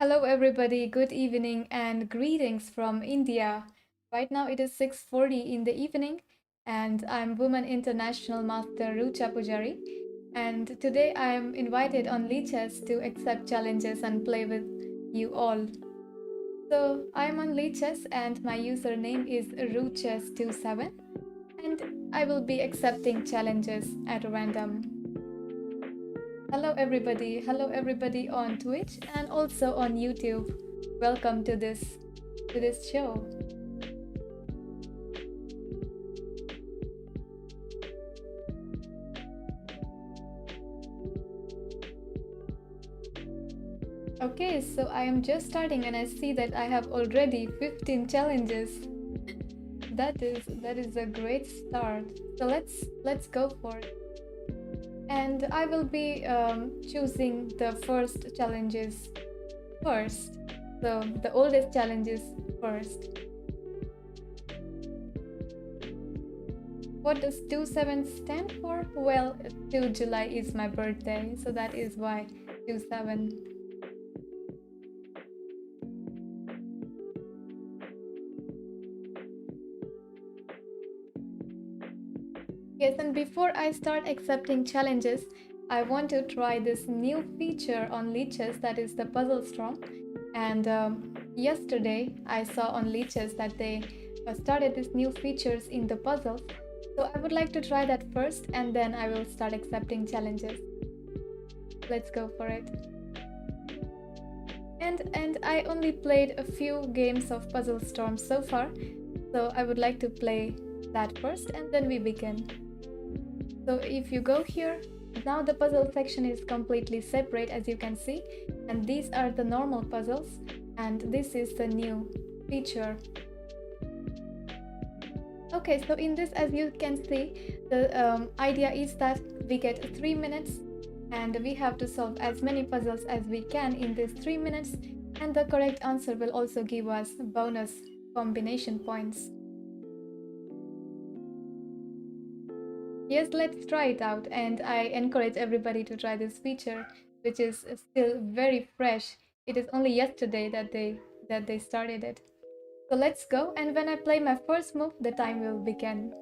Hello, everybody. Good evening and greetings from India. Right now it is 6:40 in the evening, and I'm Woman International Master Rucha Pujari. And today I am invited on Lichess to accept challenges and play with you all. So I'm on Lichess, and my username is Ruchess27, and I will be accepting challenges at random. Hello everybody on Twitch and also on YouTube. Welcome to this show. Okay, so I am just starting and I see that I have already 15 challenges. That is a great start. So let's go for it. And I will be choosing the first challenges first. So the oldest challenges first. What does 27 stand for? Well, 2 July is my birthday, so that is why 27. Yes, and before I start accepting challenges, I want to try this new feature on Lichess, that is the puzzle storm. And yesterday I saw on Lichess that they started these new features in the puzzles. So I would like to try that first and then I will start accepting challenges. Let's go for it. And I only played a few games of Puzzle Storm so far, so I would like to play that first and then we begin. So if you go here, now the puzzle section is completely separate, as you can see, and these are the normal puzzles and this is the new feature. Okay, so in this, as you can see, the idea is that we get 3 minutes and we have to solve as many puzzles as we can in these 3 minutes, and the correct answer will also give us bonus combination points. Yes, let's try it out, and I encourage everybody to try this feature, which is still very fresh. It is only yesterday that they started it. So let's go, and when I play my first move, the time will begin,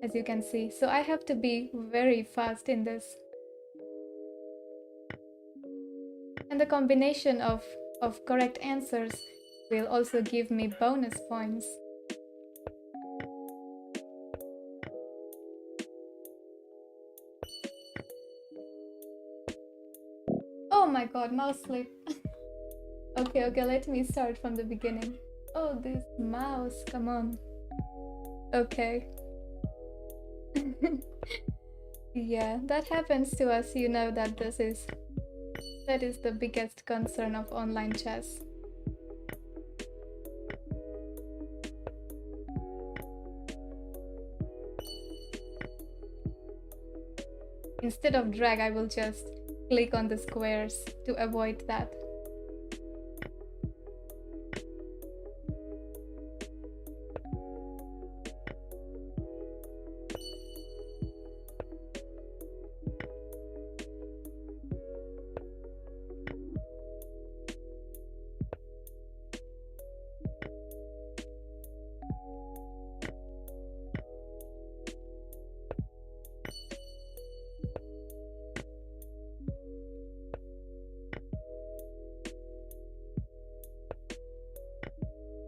as you can see. So I have to be very fast in this. And the combination of correct answers will also give me bonus points. Oh my god, mouse slip. Okay, let me start from the beginning. Oh, this mouse, come on. Okay. Yeah, that happens to us, you know that that is the biggest concern of online chess. Instead of drag, I will just click on the squares to avoid that.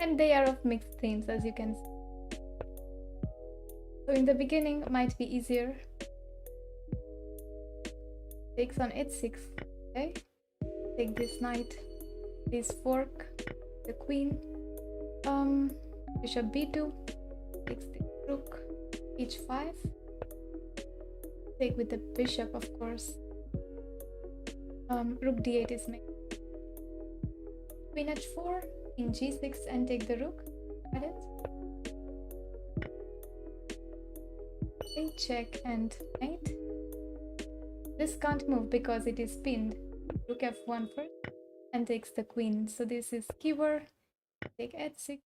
And they are of mixed themes, as you can see. So in the beginning might be easier. Takes on h6, okay? Take this knight, this fork, the queen, bishop b2, takes the rook, h5, take with the bishop, of course. Rook d8 is made. Queen h4, king g6, and take the rook. Got it? Okay, check and mate. This can't move because it is pinned. Rook f1 first and takes the queen. So this is keyword. Take h6,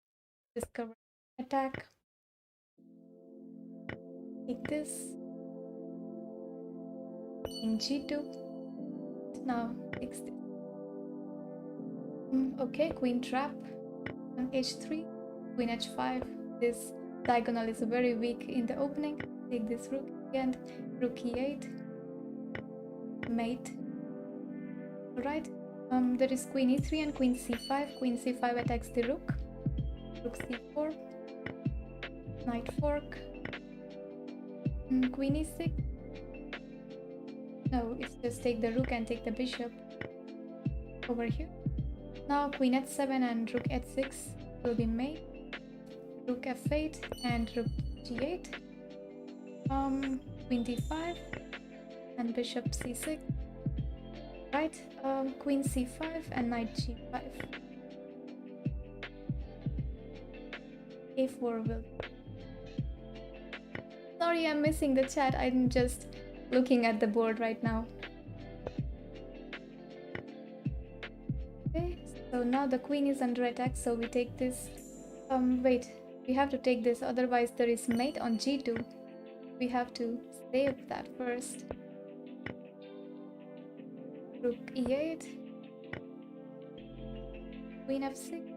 discover attack. Take this. King g2. Now takes this. Okay, queen trap on h3, queen h5. This diagonal is very weak in the opening. Take this rook and rook e8, mate. Alright, there is queen e3 and queen c5. Queen c5 attacks the rook. Rook c4, knight fork, queen e6. No, it's just take the rook and take the bishop over here. Now queen h7 and rook h6 will be made. Rook f8 and rook g8. Queen d5 and bishop c6. Right, queen c5 and knight g5. a4 will. Sorry, I'm missing the chat. I'm just looking at the board right now. Okay, so now the queen is under attack, so we take this. Wait, we have to take this, otherwise there is mate on g2. We have to save that first. Rook e8, queen f6.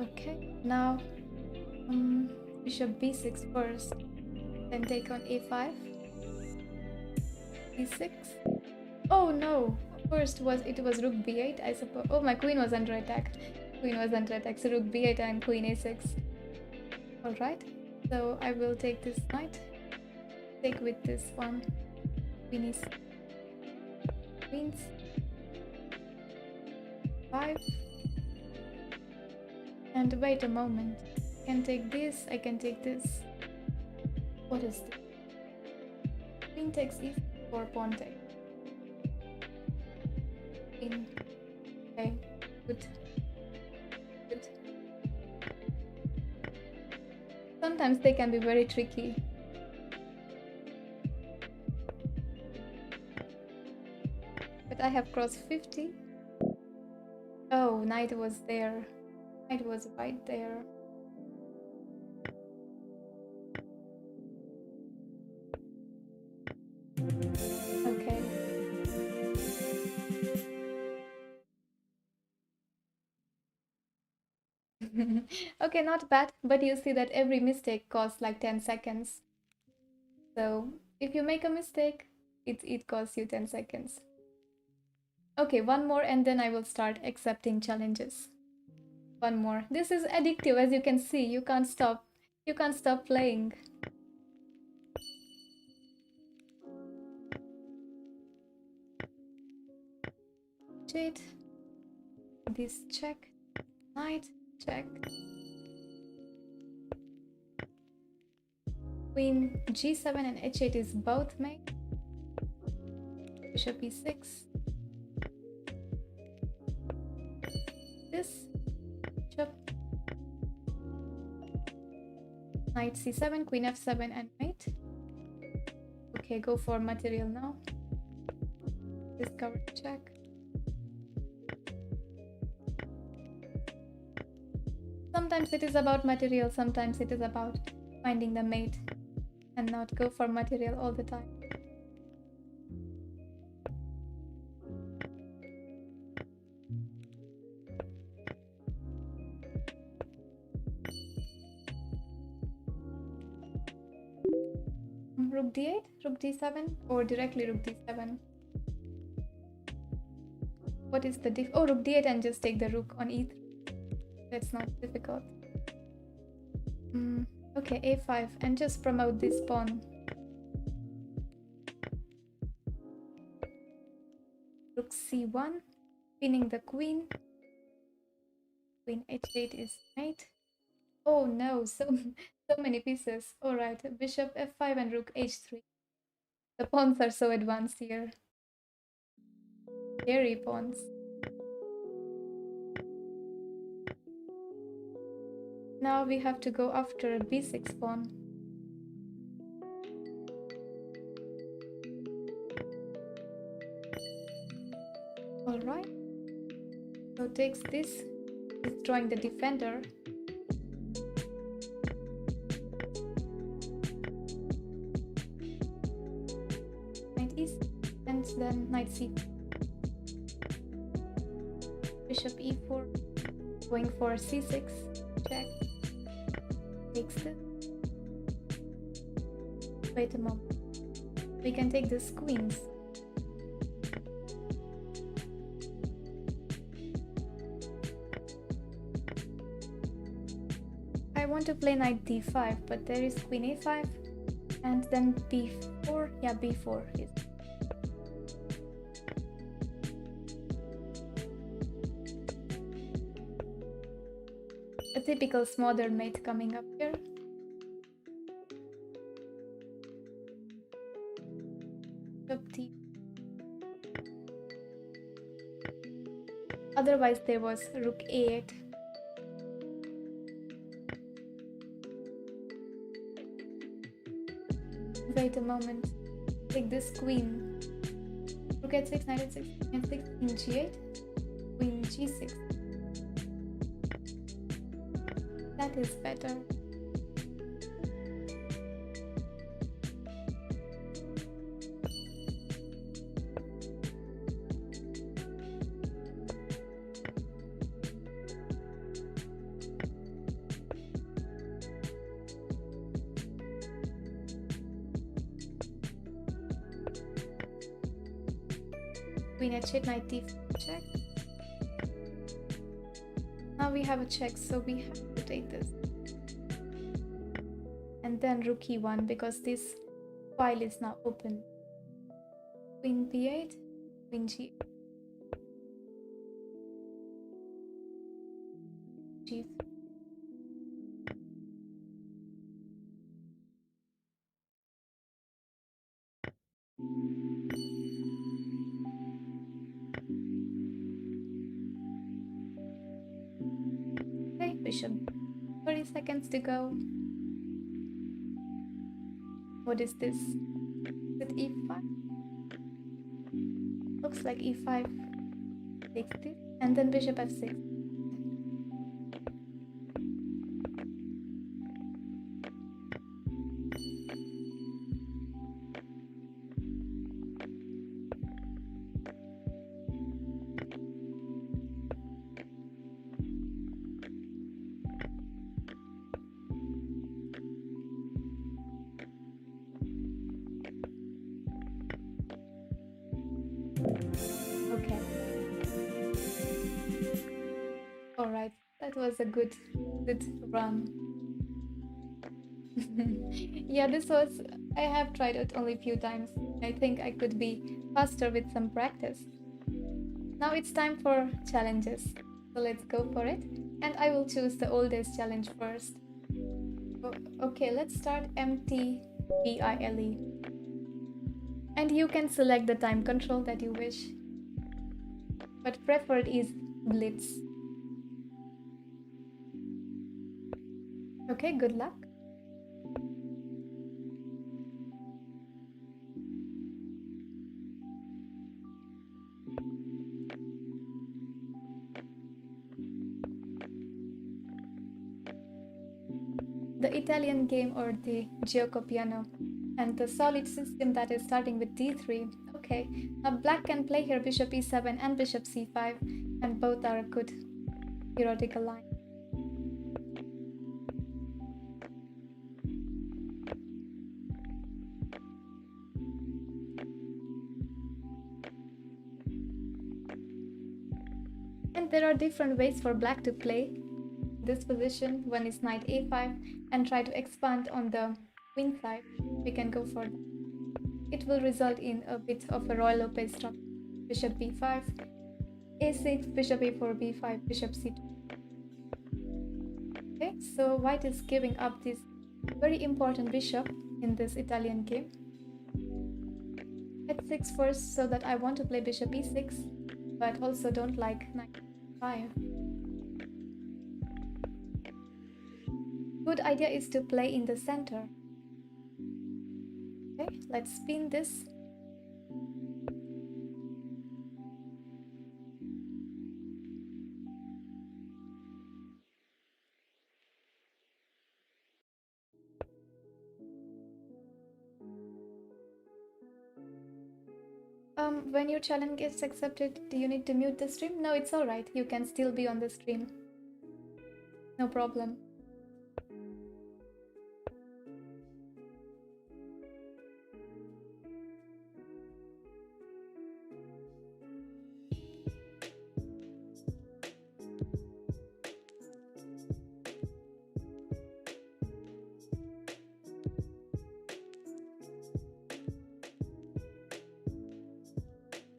Okay, now bishop b6 first, then take on a5, e6. Oh no, first it was rook b8, I suppose. Oh, my queen was under attack. Queen was under attack, so rook b8 and queen a6. All right, so I will take this knight, take with this one, queen e6, queens, 5. And wait a moment, I can take this, I can take this. What is this? Queen takes e4, pawn take. Queen. Okay, good. Good. Sometimes they can be very tricky. But I have crossed 50. Oh, knight was there. Knight was right there. Okay. Okay, not bad, but you see that every mistake costs like 10 seconds. So if you make a mistake, it costs you 10 seconds. Okay, one more and then I will start accepting challenges. One more. This is addictive, as you can see. You can't stop. You can't stop playing. Jade. This check. Knight. Check. Queen g7 and h8 is both made. Bishop e6. This. Bishop. Knight c7, queen f7 and mate. Okay, go for material now. Discover check. Sometimes it is about material, sometimes it is about finding the mate and not go for material all the time. Rook d8, rook d7, or directly rook d7. What is the diff? Oh, rook d8 and just take the rook on e3. That's not difficult. Okay, a5 and just promote this pawn. Rook c1, pinning the queen. Queen h8 is mate. Oh no, so many pieces. All right, bishop f5 and rook h3. The pawns are so advanced here. Scary pawns. Now we have to go after b6 pawn. All right. So takes this, destroying the defender. Knight e6 and then knight c. bishop e4, going for c6, check, takes this. Wait a moment. We can take this queens. I want to play knight d5, but there is queen a5 and then b4. Yeah, b4 is. A typical modern mate coming up here. D. Otherwise there was rook a8. Wait a moment. Take this queen. Rook h6, knight h6, knight h6, queen g8, queen g6. That is better. Queen h8, knight d4, check. Now we have a check, so we have to take this. And then rook e1, because this file is now open. Queen b8, queen g8, g3. Okay, bishop. 30 seconds to go. What is this? Is it e5? Looks like e5. Takes this. And then bishop f6. Okay. Alright, that was a good run. Yeah, I have tried it only a few times. I think I could be faster with some practice. Now it's time for challenges. So let's go for it. And I will choose the oldest challenge first. Okay, let's start MTBILE. And you can select the time control that you wish. But preferred is Blitz. Okay, good luck. The Italian game or the Gioco Piano, and the solid system that is starting with d3. Okay, now black can play here bishop e7 and bishop c5, and both are a good theoretical line. And there are different ways for black to play this position. One is knight a5 and try to expand on the queen side. We can go for that. It will result in a bit of a Roy Lopez structure. Bishop b5, a6, bishop a4, b5, bishop c2. Okay, so white is giving up this very important bishop in this Italian game. h6 first, so that I want to play bishop e6, but also don't like knight e5. Good idea is to play in the center. Okay, let's spin this. When your challenge gets accepted, do you need to mute the stream? No, it's alright. You can still be on the stream. No problem.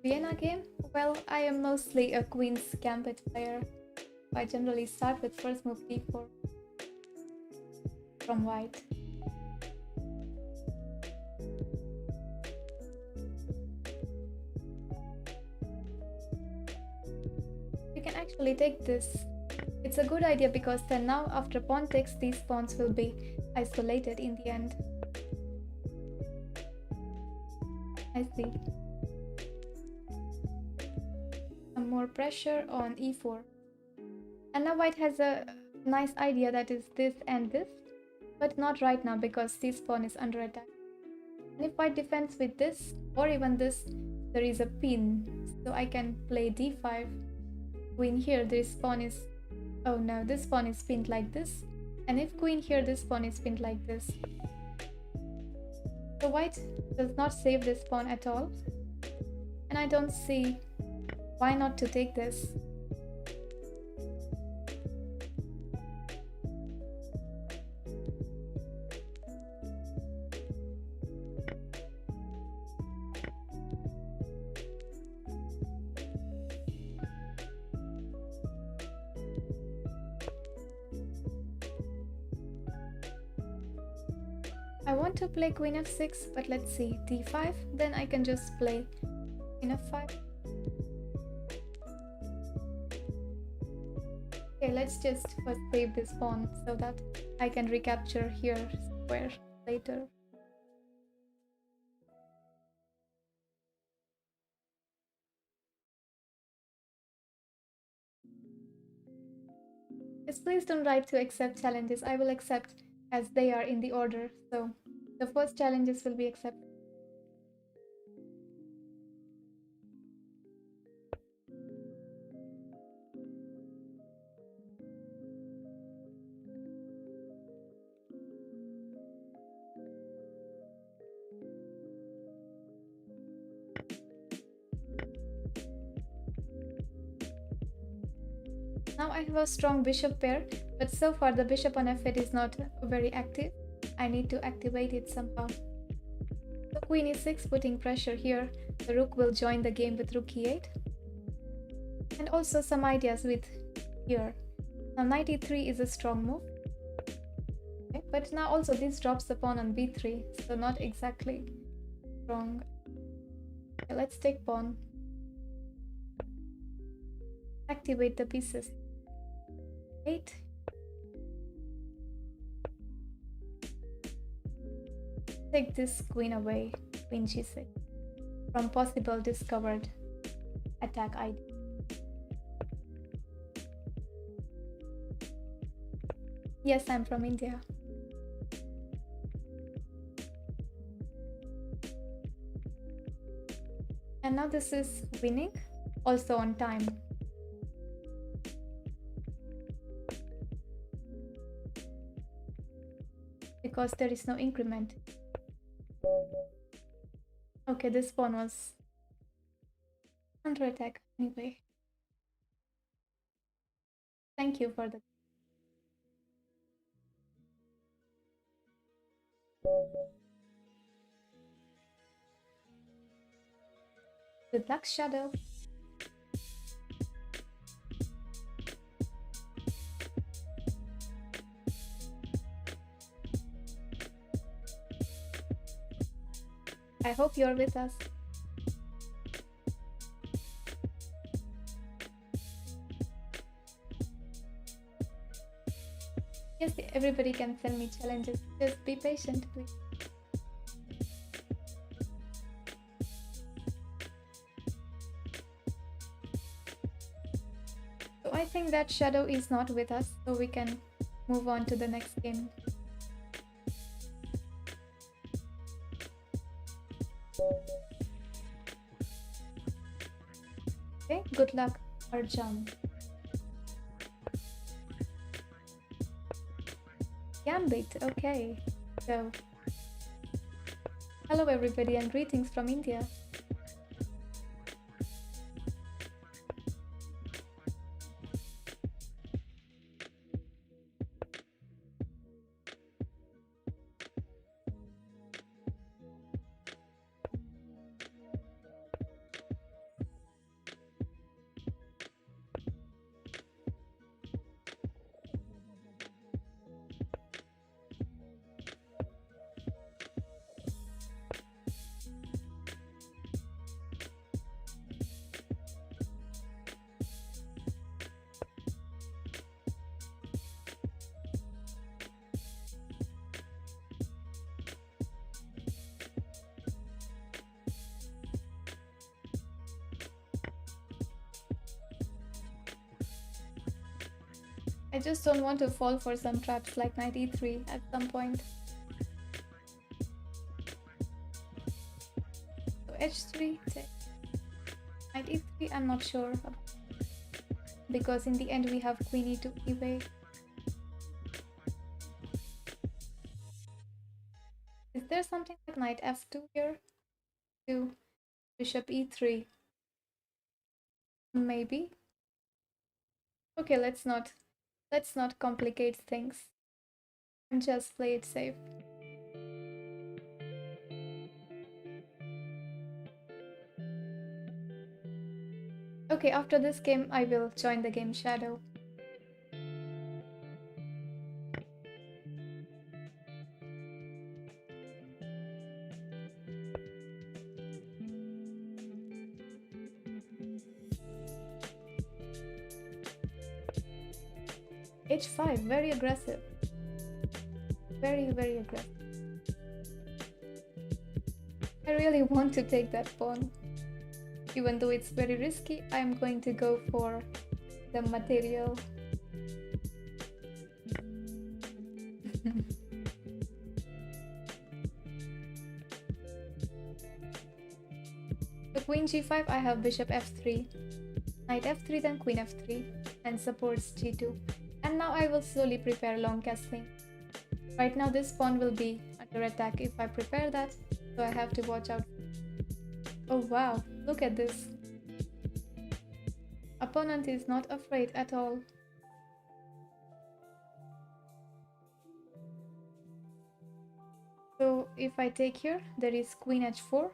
Vienna game? Well, I am mostly a Queen's Gambit player. I generally start with first move d4 from white. You can actually take this. It's a good idea because then now after pawn takes, these pawns will be isolated in the end. I see. Some more pressure on e4. And now white has a nice idea, that is this and this, but not right now because this pawn is under attack. And if white defends with this or even this, there is a pin, so I can play d5. Queen here, this pawn is, oh no, this pawn is pinned like this, and if queen here, this pawn is pinned like this. So white does not save this pawn at all, and I don't see why not to take this. I want to play queen f6, but let's see, d5, then I can just play queen f5. Okay, let's just first save this pawn so that I can recapture here square later. Yes, please don't write to accept challenges. I will accept as they are in the order. So the first challenges will be accepted. Now I have a strong bishop pair, but so far the bishop on f8 is not very active. I need to activate it somehow. So queen e6, putting pressure here. The rook will join the game with rook e8. And also some ideas with here. Now knight e3 is a strong move. Okay, but now also this drops the pawn on b3, so not exactly strong. Okay, let's take pawn. Activate the pieces. 8. Take this queen away, queen g6, from possible discovered attack ID. Yes, I'm from India. And now this is winning, also on time. Because there is no increment. Okay, this pawn was under attack anyway. Thank you for the... Good luck, Shadow. I hope you're with us. Yes, everybody can send me challenges. Just be patient, please. So I think that Shadow is not with us, so we can move on to the next game. Good luck, Arjun. Gambit, okay. So, hello everybody and greetings from India. I just don't want to fall for some traps like knight e3 at some point. So h3, take. Knight e3, I'm not sure. Because in the end we have queen e2 anyway. Is there something like knight f2 here? To bishop e3? Maybe. Okay, let's not complicate things and just play it safe. Okay, after this game I will join the game Shadow. h5, very aggressive. Very aggressive. I really want to take that pawn. Even though it's very risky, I'm going to go for the material. So queen g5, I have bishop f3. Knight f3, then queen f3, and supports g2. And now I will slowly prepare long castling. Right now this pawn will be under attack if I prepare that, so I have to watch out. Oh wow, look at this. Opponent is not afraid at all. So if I take here, there is queen h4.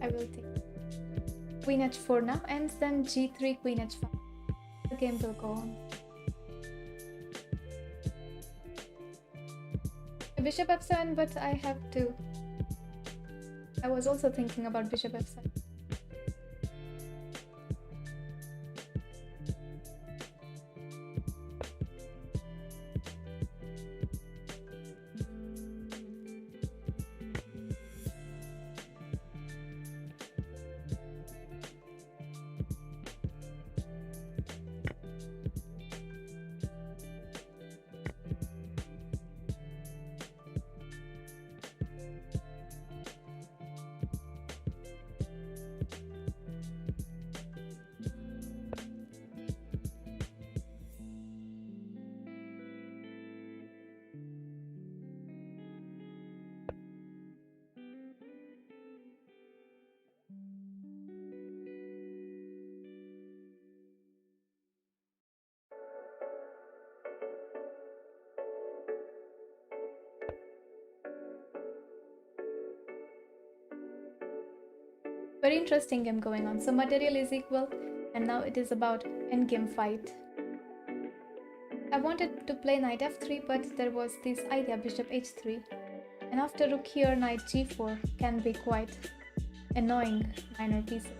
I will take queen h4 now, and then g3, queen h5. The game will go on. Bishop f7, but I have to. I was also thinking about bishop f7. Very interesting game going on. So material is equal, and now it is about endgame fight. I wanted to play knight f3, but there was this idea bishop h3, and after rook here, knight g4 can be quite annoying minor pieces.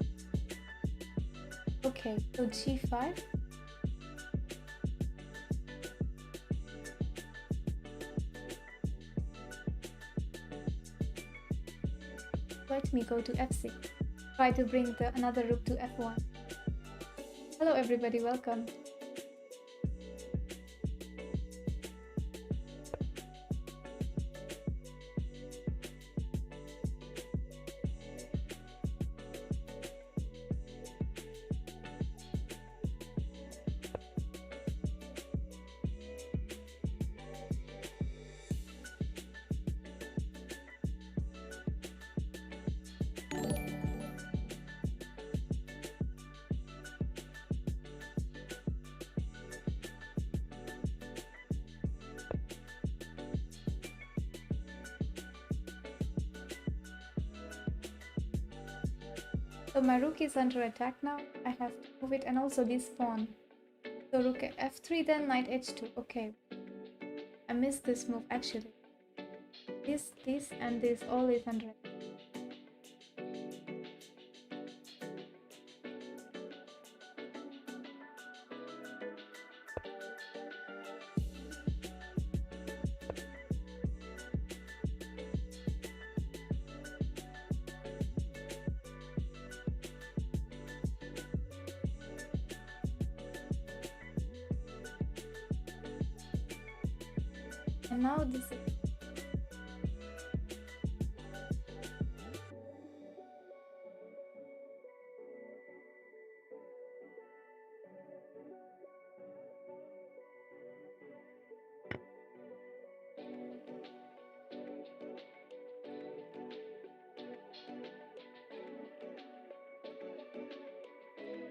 So Okay, so g5. Let me go to f6. Try to bring another rook to f1. Hello everybody, welcome. So my rook is under attack now. I have to move it and also this pawn. So rook f3, then knight h2. Okay. I missed this move actually. This, and this all is under attack. And now this is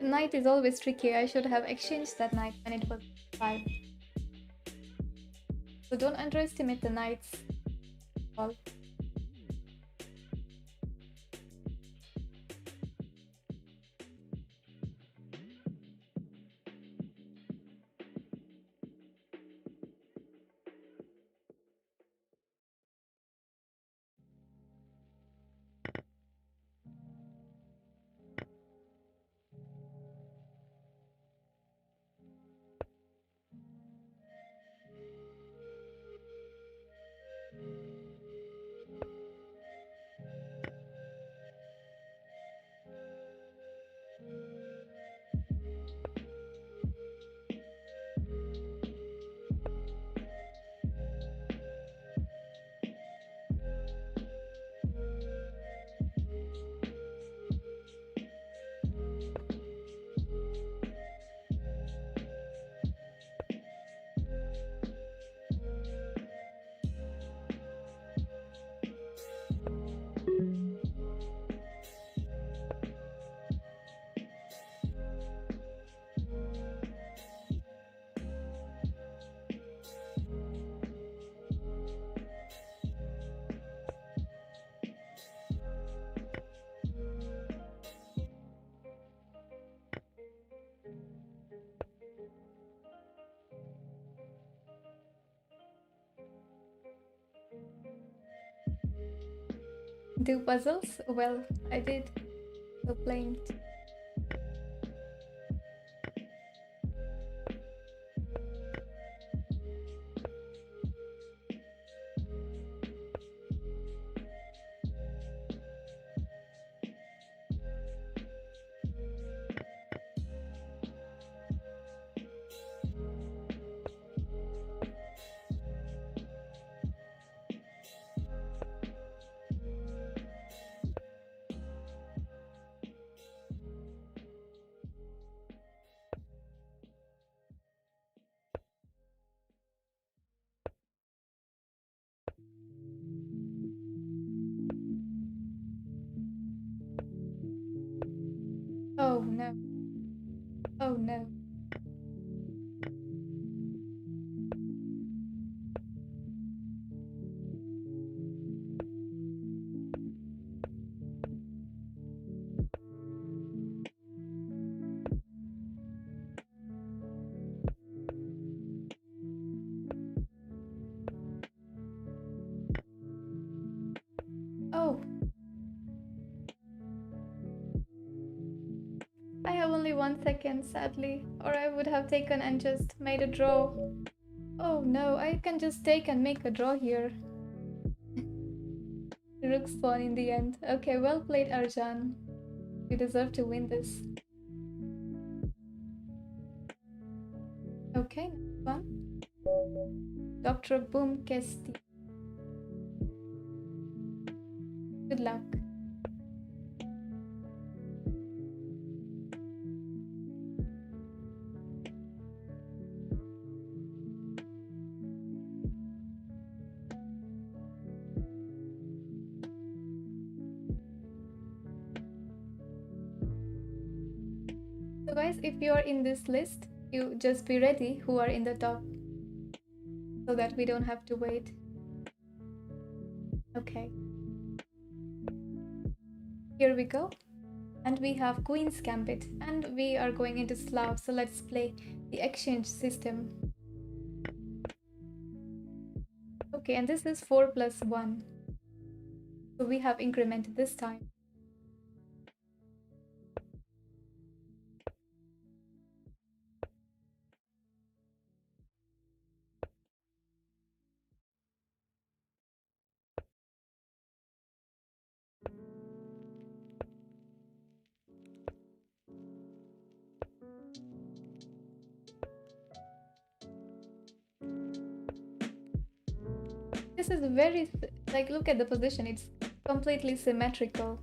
knight is always tricky. I should have exchanged that knight when it was 5. So don't underestimate the knights. All. Do puzzles? Well, I did. So playing. Oh no. Oh no. 1 second, sadly. Or I would have taken and just made a draw. Oh no, I can just take and make a draw here. Rook spawn in the end. Okay, well played, Arjan. You deserve to win this. Okay, next one. Dr. Boom Kesti. Good luck. So guys, if you are in this list, you just be ready who are in the top so that we don't have to wait. Okay. Here we go. And we have Queen's Gambit. And we are going into Slav, so let's play the exchange system. Okay, and this is 4 plus 1. So we have incremented this time. This is very, like, look at the position, it's completely symmetrical.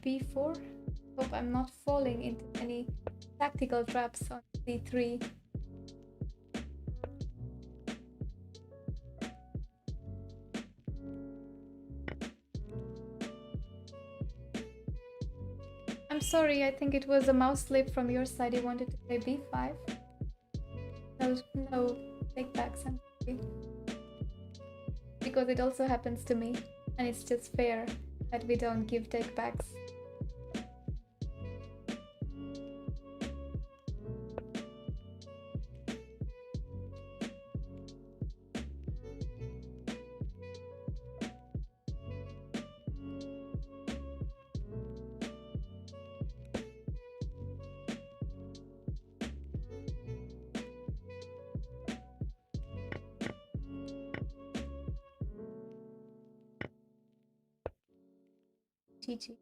B4. Hope I'm not falling into any tactical traps on C3. I'm sorry, I think it was a mouse slip from your side. You wanted to play B5. No, take backs. I'm sorry. Because it also happens to me, and it's just fair that we don't give take backs. GG.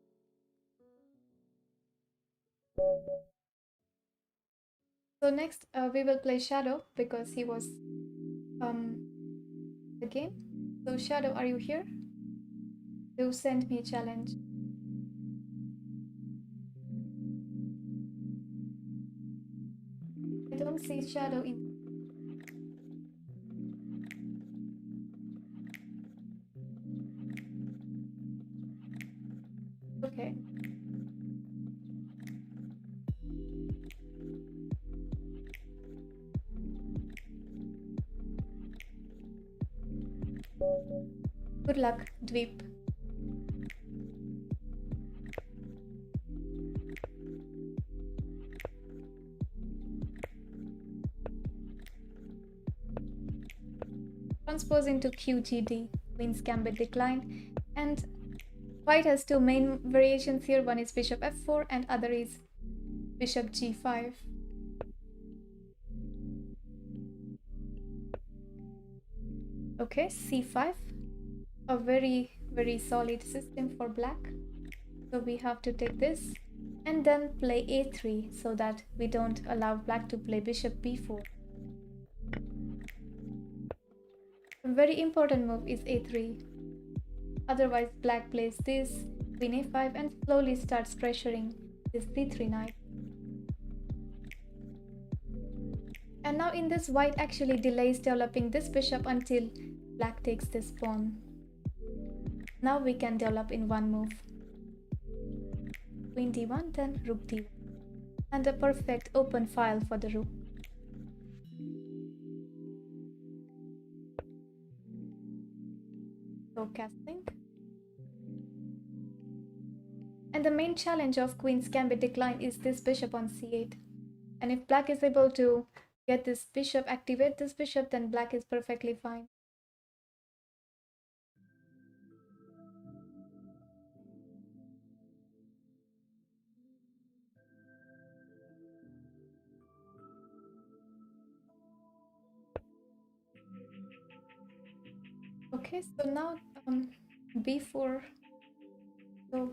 So next we will play Shadow because he was the game. So Shadow, are you here? Do send me a challenge. I don't see Shadow in. Okay. Good luck, Dweep. Transpose into QGD, Queen's Gambit declined, and White has two main variations here. One is Bishop F4 and other is Bishop G5. Okay, C5, a very solid system for black. So we have to take this and then play A3 so that we don't allow black to play Bishop B4. A very important move is A3. Otherwise black plays this, Queen A5 and slowly starts pressuring this C3 knight. And now in this, white actually delays developing this bishop until black takes this pawn. Now we can develop in one move. Queen D1, then Rook D1. And a perfect open file for the rook. broadcasting. And the main challenge of Queen's Gambit decline is this bishop on c8. And if black is able to get this bishop, activate this bishop, then black is perfectly fine. Okay, so now b4. So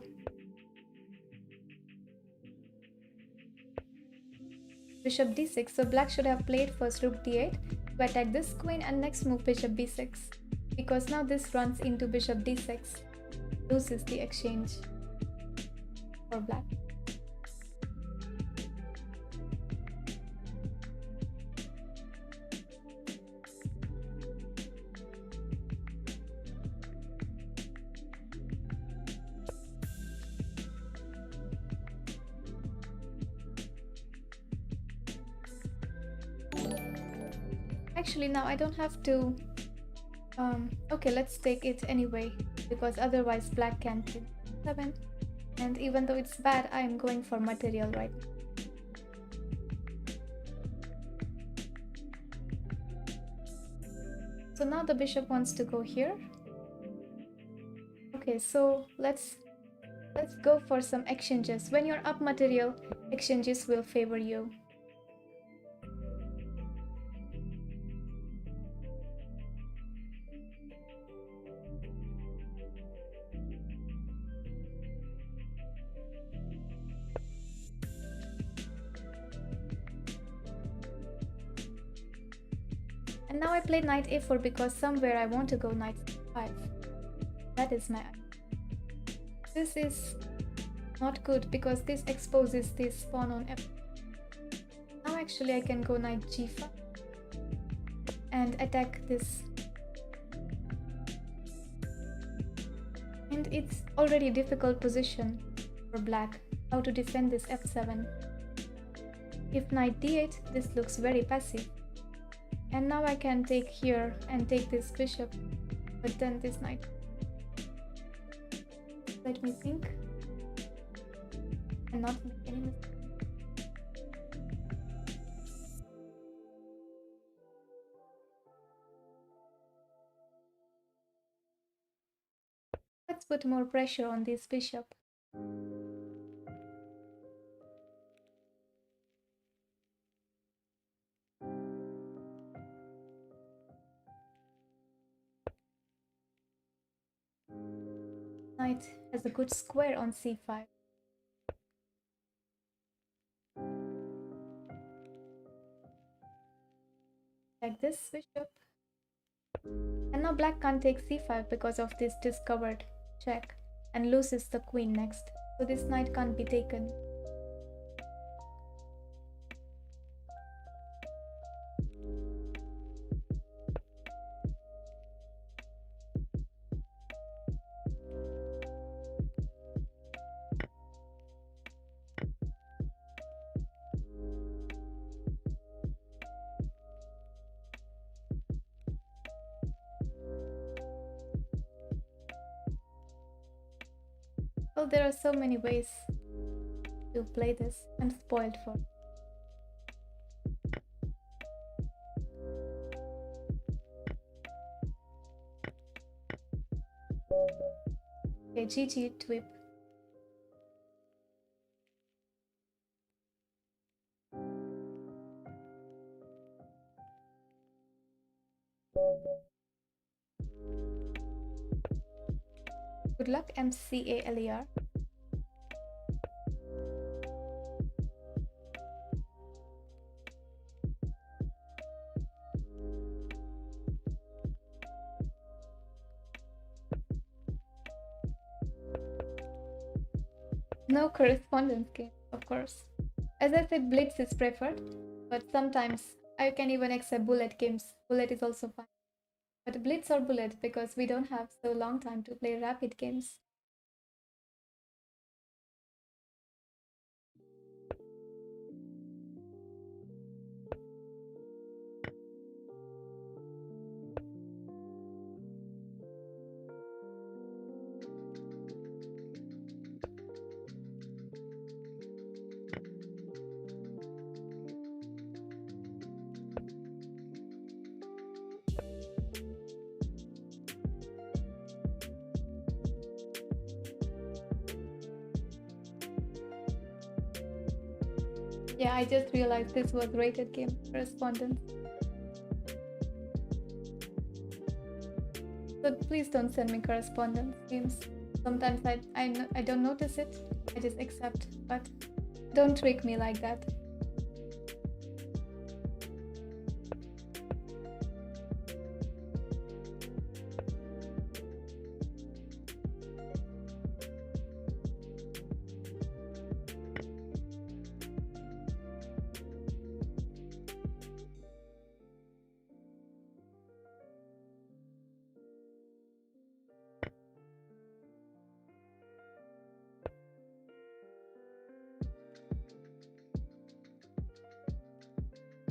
bishop d6. So black should have played first rook d8 to attack this queen, and next move bishop b6, because now this runs into bishop d6, loses the exchange for black. Actually, now I don't have to. Okay, let's take it anyway, because otherwise black can't win 7. And even though it's bad, I am going for material right now. So now the bishop wants to go here. Okay, so let's go for some exchanges. When you're up material, exchanges will favor you. And now I play knight a4 because somewhere I want to go knight c5. That is my idea. This is not good because this exposes this pawn on f. Now actually I can go knight g5 and attack this. And it's already a difficult position for black, how to defend this f7. If knight d8, this looks very passive. And now I can take here and take this bishop, but then this knight. Let me think and not make any mistake. Let's put more pressure on this bishop. Knight has a good square on c5. Like this bishop. And now black can't take c5 because of this discovered check and loses the queen next. So this knight can't be taken. Well, there are so many ways to play this. I'm spoiled for. Okay, GG Twip. Good luck, MCALER. No correspondence game, of course. As I said, Blitz is preferred, but sometimes I can even accept bullet games. Bullet is also fine. But Blitz or bullet because we don't have so long time to play rapid games. Yeah, I just realized this was rated game correspondence. So please don't send me correspondence games. Sometimes I don't notice it. I just accept, but don't trick me like that.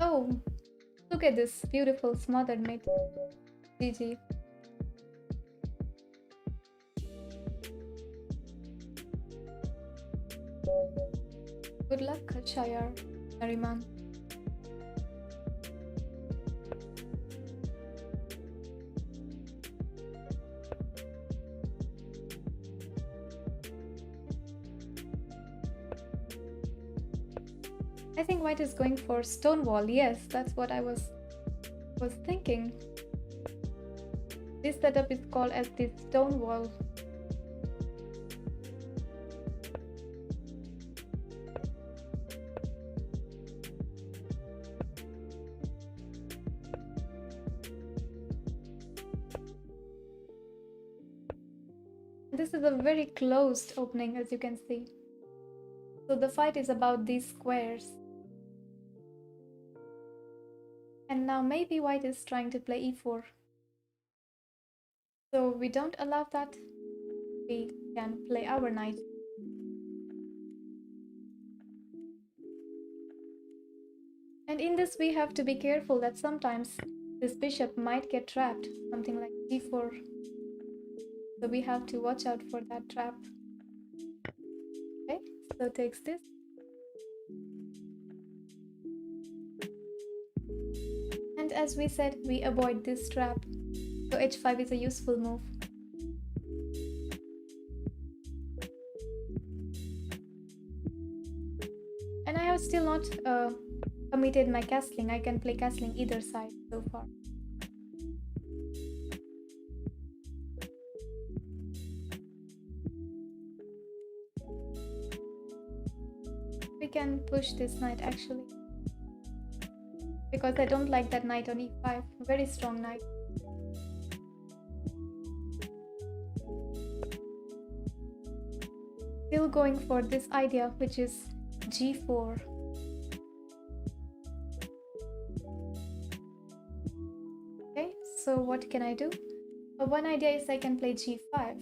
Oh, look at this beautiful smothered mate. GG. Good luck, Shire, Nariman. I think white is going for Stonewall. Yes, that's what I was thinking. This setup is called as the Stonewall. This is a very closed opening, as you can see. So the fight is about these squares. And now maybe white is trying to play e4. So we don't allow that. We can play our knight. And in this we have to be careful that sometimes this bishop might get trapped, something like d4. So we have to watch out for that trap. Okay, so takes this. And as we said, we avoid this trap. So h5 is a useful move. And I have still not committed my castling. I can play castling either side so far. We can push this knight actually. Because I don't like that knight on e5. Very strong knight. Still going for this idea, which is g4. Okay, so what can I do? One idea is I can play g5.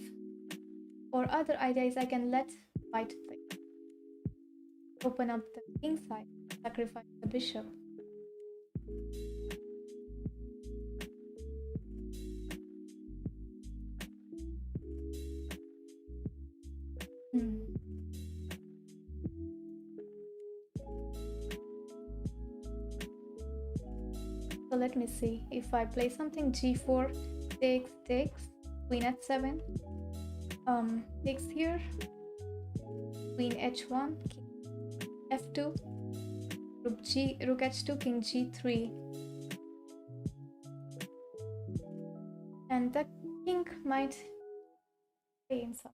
Or other idea is I can let white play. Open up the king side, sacrifice the bishop. So let me see. If I play something g4, takes, queen h7, takes here, queen h1, king f2, rook h2, king g3, and the king might stay inside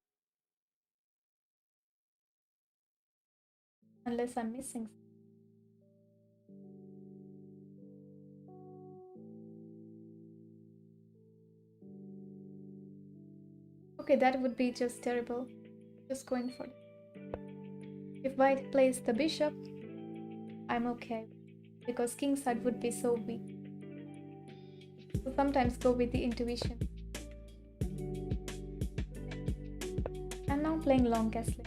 unless I'm missing something. Okay, that would be just terrible. Just going for it. If white plays the bishop, I'm okay, because king side would be so weak. So sometimes go with the intuition. I'm now playing long castling.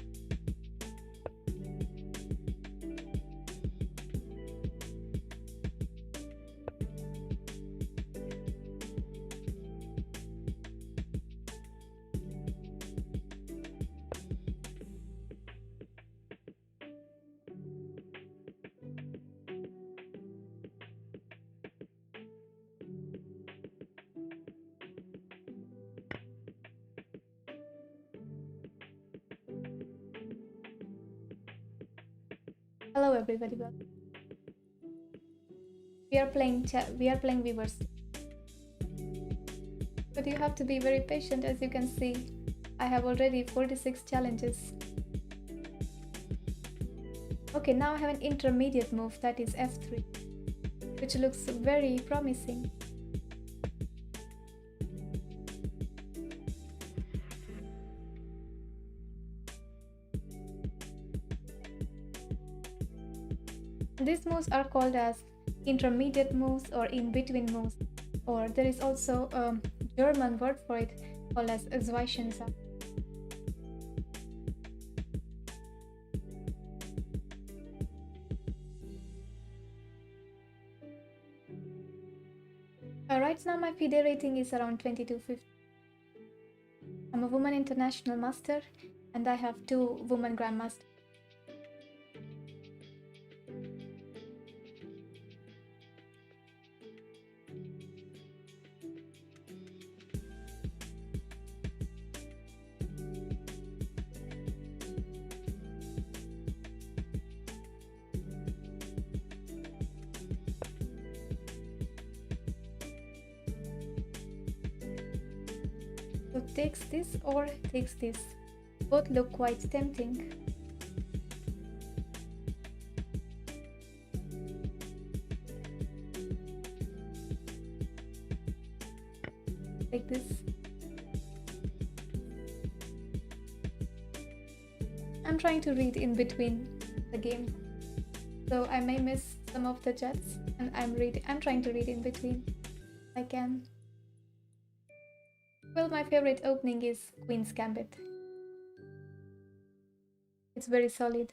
Hello everybody. We are playing viewers, but you have to be very patient. As you can see, I have already 46 challenges. Okay, now I have an intermediate move, that is f3, which looks very promising. These moves are called as intermediate moves or in-between moves, or there is also a German word for it called as Zwischensatz. Right now my FIDE rating is around 2250. I'm a woman international master and I have 2 women grandmasters. So takes this or takes this. Both look quite tempting. Like this. I'm trying to read in between the game, so I may miss some of the jets, and I'm trying to read in between. I can. Well, my favorite opening is Queen's Gambit. It's very solid.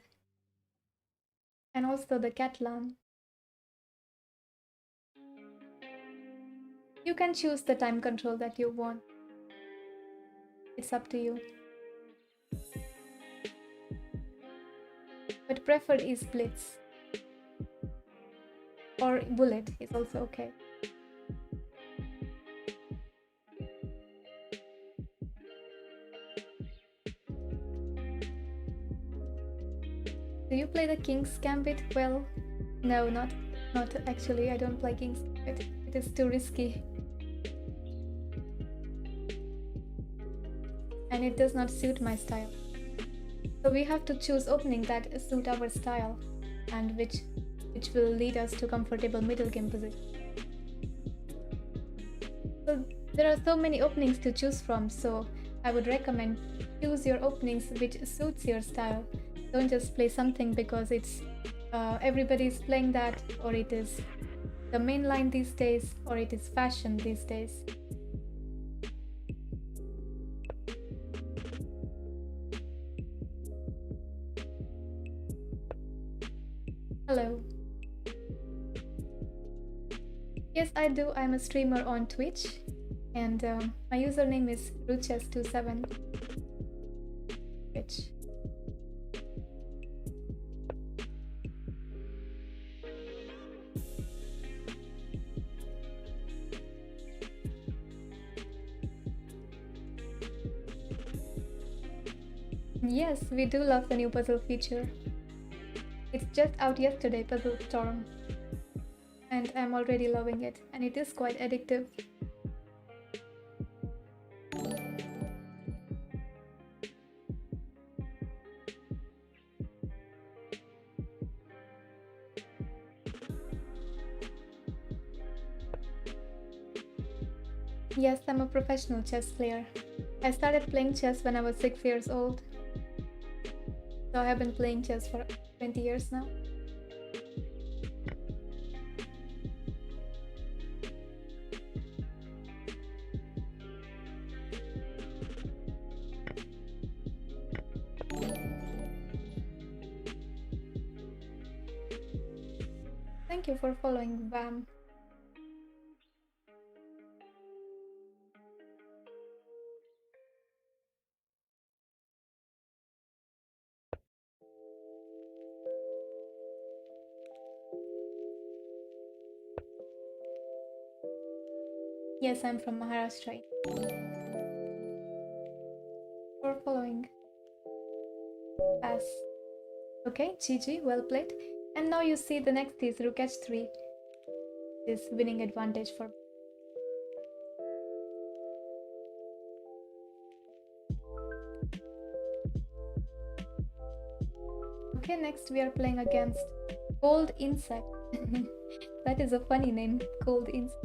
And also the Catalan. You can choose the time control that you want. It's up to you. But preferred is Blitz. Or Bullet is also okay. Do you play the King's Gambit? Well, no, not actually. I don't play King's Gambit. It is too risky. And it does not suit my style. So we have to choose opening that suit our style and which will lead us to comfortable middle game position. So there are so many openings to choose from, so I would recommend choose your openings which suits your style. Don't just play something because it's everybody is playing that, or it is the main line these days, or it is fashion these days. Hello. Yes, I do. I'm a streamer on Twitch, and my username is Ruchess27. Twitch. Yes, we do love the new puzzle feature. It's just out yesterday, Puzzle Storm. And I'm already loving it, and it is quite addictive. Yes, I'm a professional chess player. I started playing chess when I was 6 years old. So I have been playing chess for 20 years now. Thank you for following, WAM. Yes, I'm from Maharashtra. For following. Pass. Okay. Okay, GG, well played. And now you see the next is Rook h3. This winning advantage for. Okay, next we are playing against Cold Insect. That is a funny name, Cold Insect.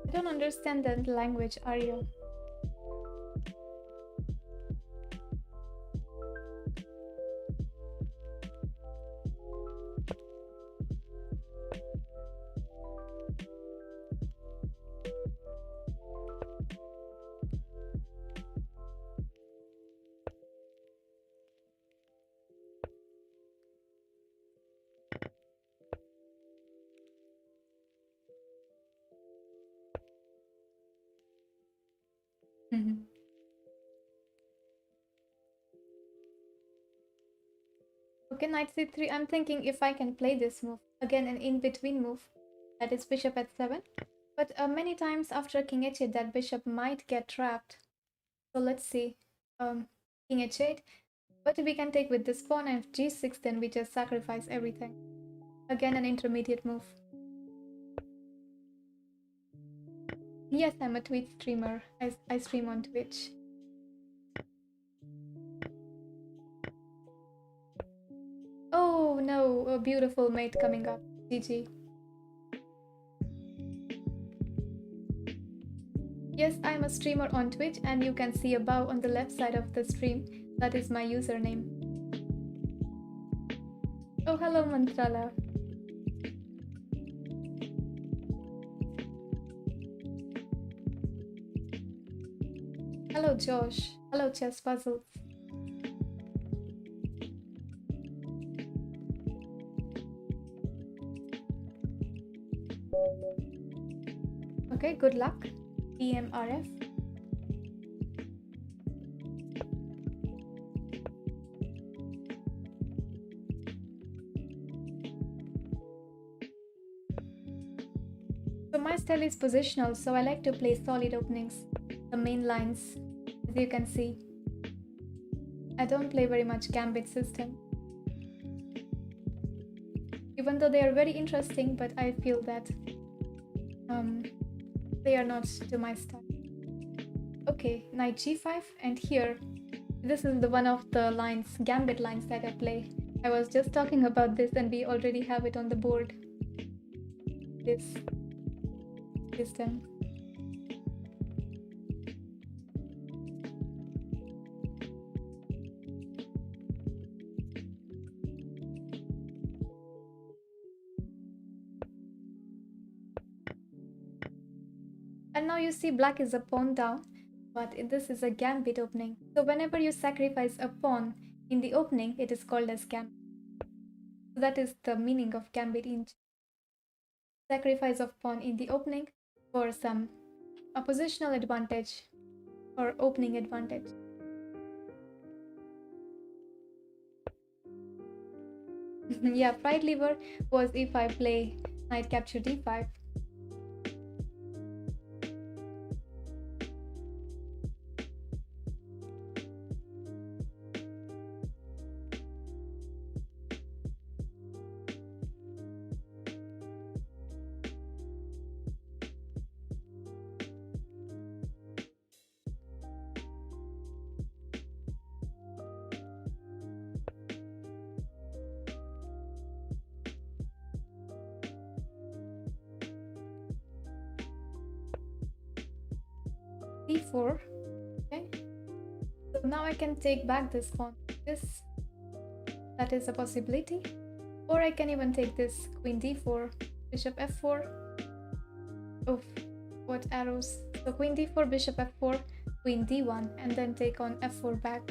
I don't understand that language, are you? Mhm. Okay, knight c3. I'm thinking if I can play this move. Again, an in-between move. That is bishop h7. But many times after king h8, that bishop might get trapped. So let's see. King h8. But we can take with this pawn, and g6, then we just sacrifice everything. Again, an intermediate move. Yes, I'm a Twitch streamer. I stream on Twitch. Oh no, a beautiful mate coming up. GG. Yes, I'm a streamer on Twitch, and you can see above on the left side of the stream. That is my username. Oh, hello, Mantrala. Hello, Josh. Hello, Chess Puzzles. Okay, good luck. PMRF. So my style is positional, so I like to play solid openings, the main lines, as you can see. I don't play very much Gambit system. Even though they are very interesting, but I feel that they are not to my style. Okay, knight g5, and here, this is the one of the lines, Gambit lines that I play. I was just talking about this and we already have it on the board. This system. And now you see black is a pawn down, but this is a Gambit opening. So whenever you sacrifice a pawn in the opening, it is called as Gambit. So that is the meaning of Gambit in sacrifice of pawn in the opening for some positional advantage or opening advantage. Yeah, fried liver was if I play knight capture d5. d4. Okay, so now I can take back this pawn. That is a possibility, or I can even take this queen d4, bishop f4. Oh, what arrows! So queen d4, bishop f4, queen d1, and then take on f4 back.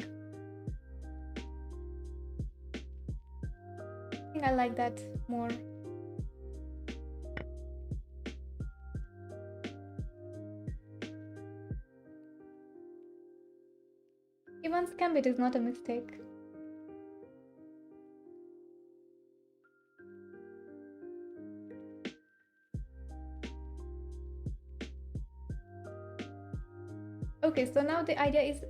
I think I like that more. Pawn's gambit is not a mistake. Okay, so now the idea is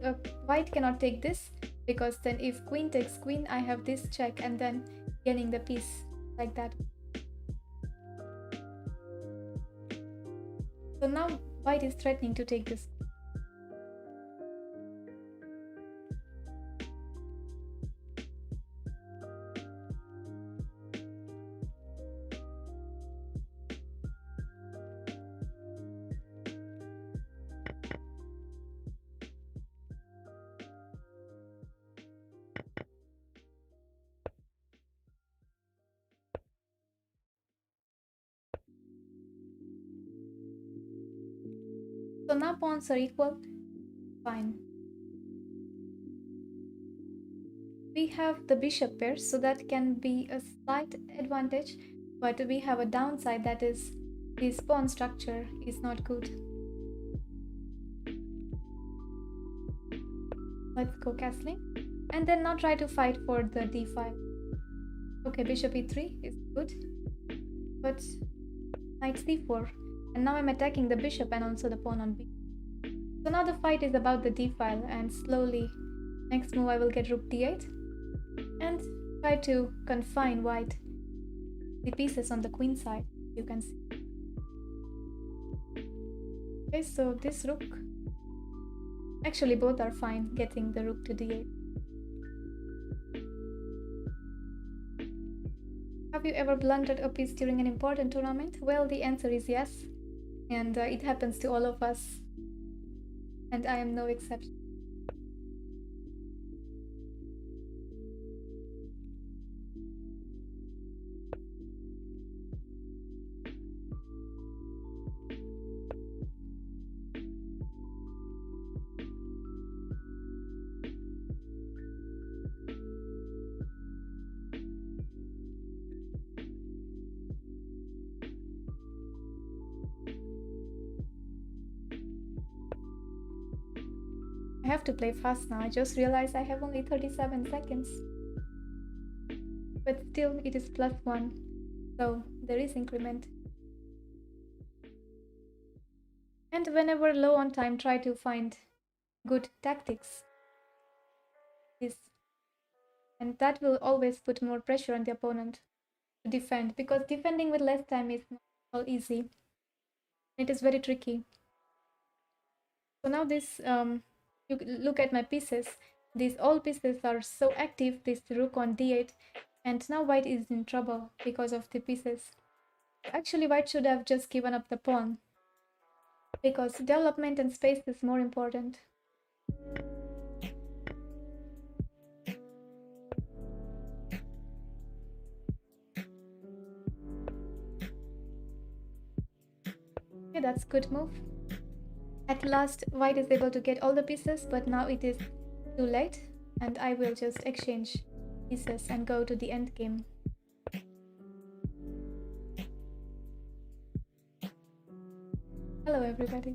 white cannot take this, because then if queen takes queen, I have this check and then gaining the piece like that. So now white is threatening to take this. So now pawns are equal. Fine. We have the bishop pair, so that can be a slight advantage, but we have a downside, that is this pawn structure is not good. Let's go castling and then now try to fight for the d5. Okay, bishop e3 is good, but knight c4, and now I'm attacking the bishop and also the pawn on b. So now the fight is about the d file, and slowly next move I will get rook d8 and try to confine white the pieces on the queen side, you can see. Okay, so this rook, actually both are fine, getting the rook to d8. Have you ever blundered a piece during an important tournament? Well, the answer is yes, and it happens to all of us, and I am no exception. I have to play fast now. I just realized I have only 37 seconds. But still, it is +1, so there is increment. And whenever low on time, try to find good tactics. And that will always put more pressure on the opponent to defend, because defending with less time is not all easy. It is very tricky. So now this, you look at my pieces. These all pieces are so active, this rook on d8, and now white is in trouble because of the pieces. Actually, white should have just given up the pawn, because development and space is more important. Okay, that's good move. At last, white is able to get all the pieces, but now it is too late, and I will just exchange pieces and go to the endgame. Hello, everybody.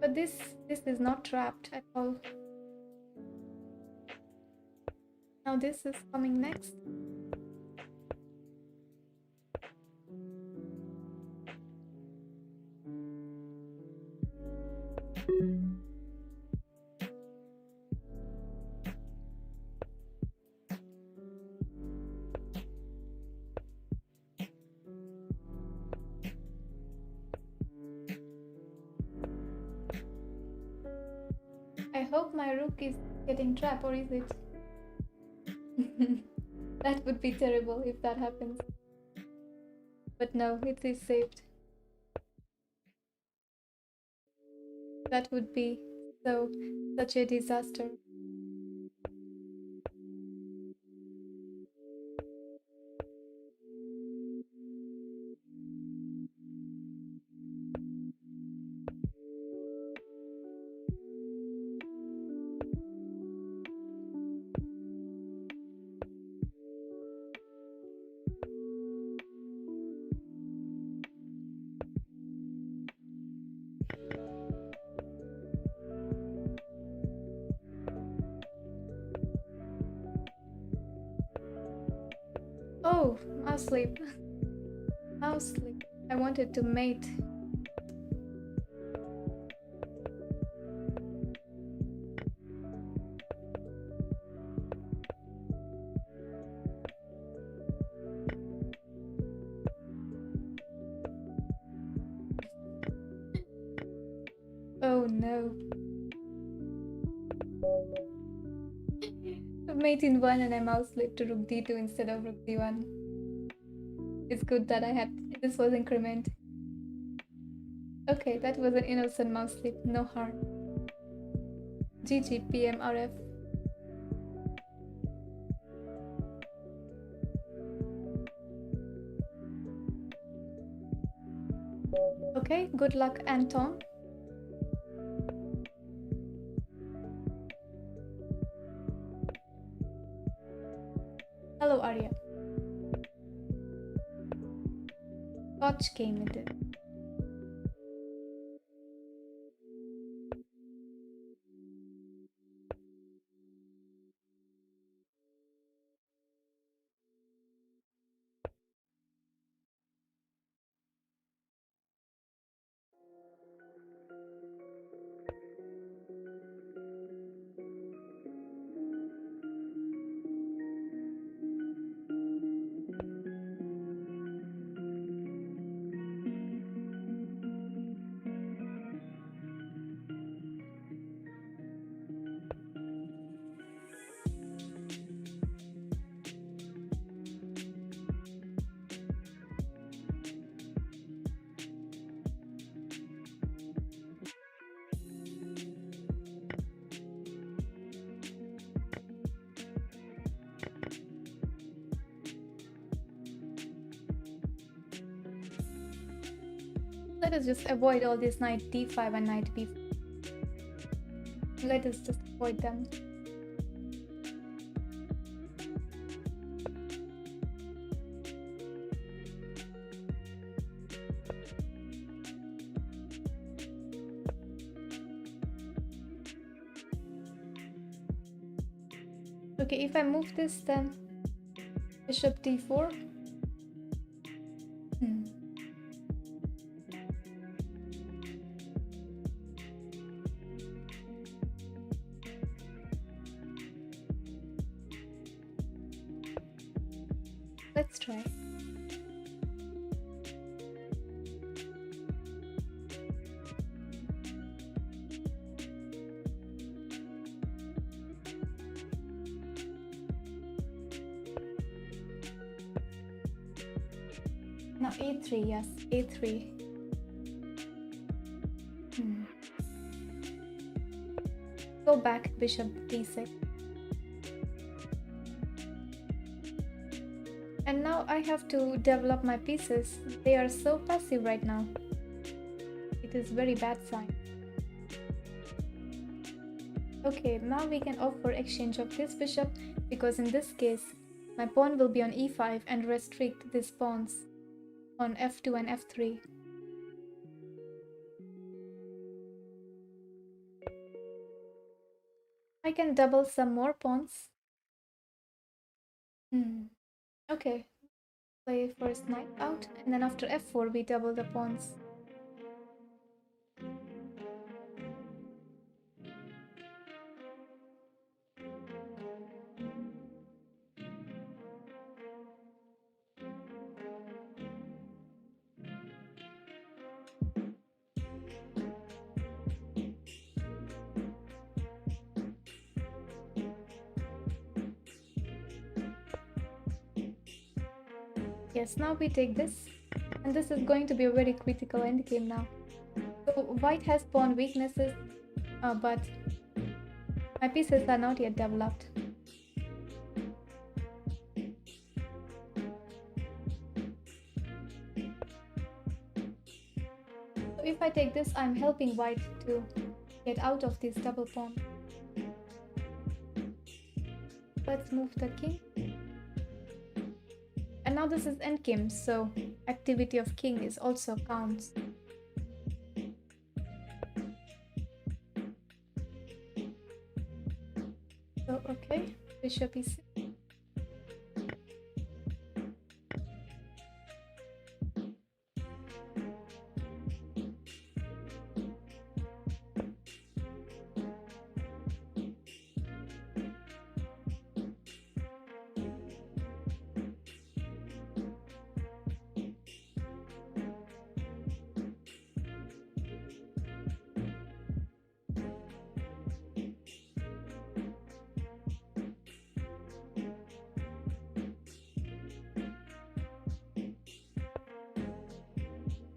But this is not trapped at all. Now this is coming next. I hope my rook is getting trapped, or is it? That would be terrible if that happens. But no, it is saved. That would be such a disaster. Oh, mouse sleep. Mouse sleep. I wanted to mate. Oh no. Mate in 1 and I mouse sleep to rook d2 instead of rook d1. It's good that I had this was increment. Okay, that was an innocent mouse sleep, no harm. GG PMRF. Okay, good luck Anton. Hello Arya. Scotch game it is. Let us just avoid all this knight d5 and knight b5. Let us just avoid them. Okay, if I move this then bishop d4. Let's try. Now a3, yes, a3. Go back, bishop d6. And now I have to develop my pieces. They are so passive right now. It is very bad sign. Okay, now we can opt for exchange of this bishop because in this case, my pawn will be on e5 and restrict these pawns on f2 and f3. I can double some more pawns. Okay, play first knight out and then after f4 we double the pawns. Yes, now we take this, and this is going to be a very critical endgame now. So white has pawn weaknesses, but my pieces are not yet developed. So if I take this, I'm helping white to get out of this double pawn. Let's move the king. And now this is endgame, so activity of king is also counts. So okay, bishop e6.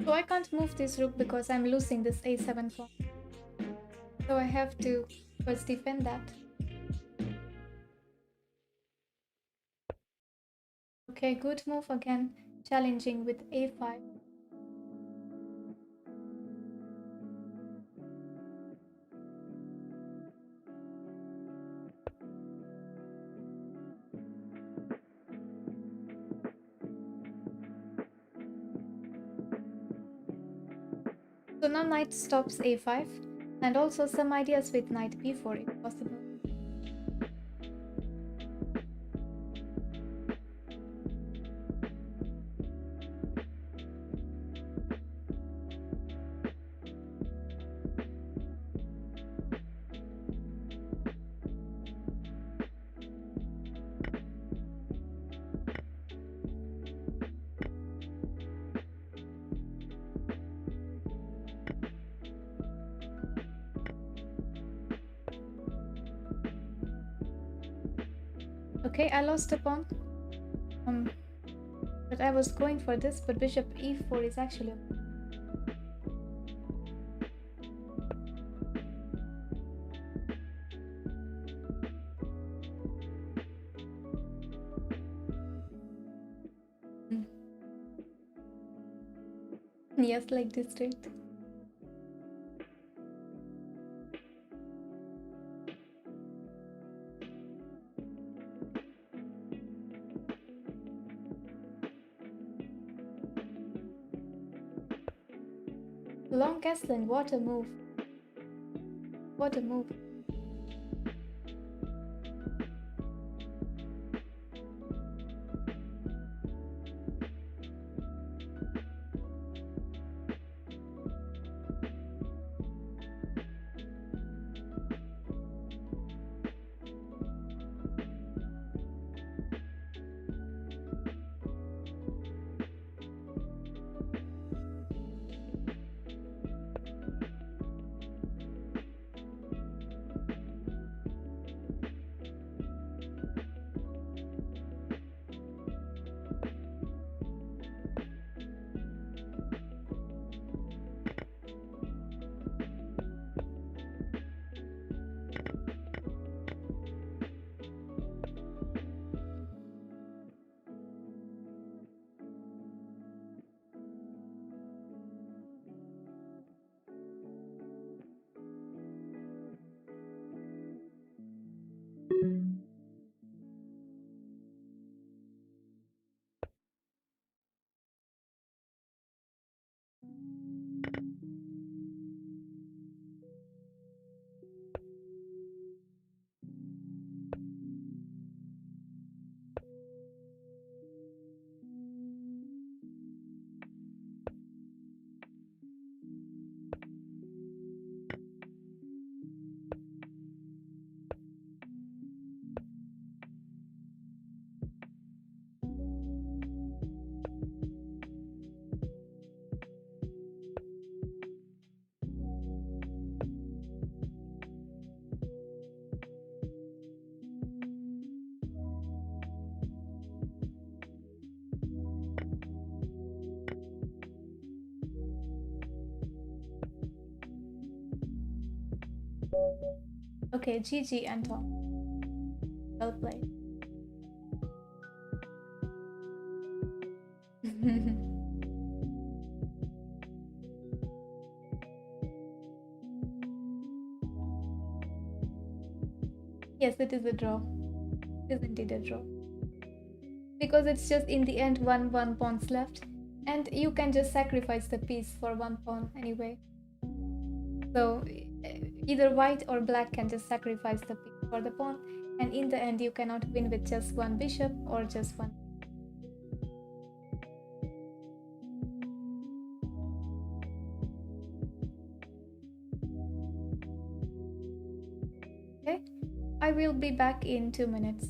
So I can't move this rook because I'm losing this a7 pawn. So I have to first defend that. Okay, good move again, challenging with a5. So now knight stops a5, and also some ideas with knight b4 if possible. Okay, I lost a pawn. But I was going for this, but bishop e4 is actually Mm. Yes, like district. Long castling, what a move. What a move. Okay, GG, Anton. Well played. Yes, it is a draw. It is indeed a draw. Because it's just in the end one pawns left. And you can just sacrifice the piece for one pawn anyway. So either white or black can just sacrifice the piece for the pawn. And in the end, you cannot win with just one bishop or just one. Okay, I will be back in 2 minutes.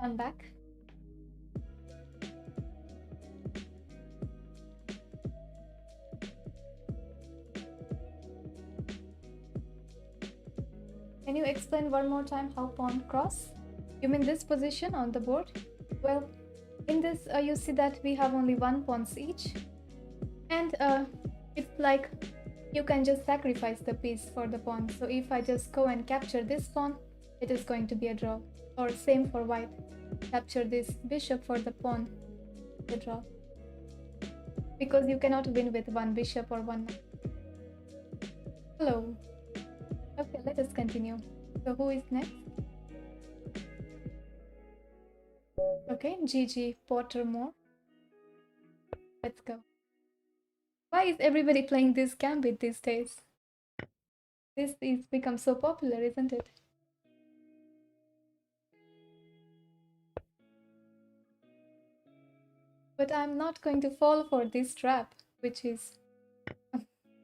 I'm back. Can you explain one more time how pawn cross? You mean this position on the board? Well, in this you see that we have only one pawns each, and it's like you can just sacrifice the piece for the pawn. So if I just go and capture this pawn, it is going to be a draw. Or same for white. Capture this bishop for the pawn, the draw. Because you cannot win with one bishop or one knight. Hello. Okay, let us continue. So who is next? Okay, GG Pottermore. Let's go. Why is everybody playing this Gambit these days? This is become so popular, isn't it? But I'm not going to fall for this trap, which is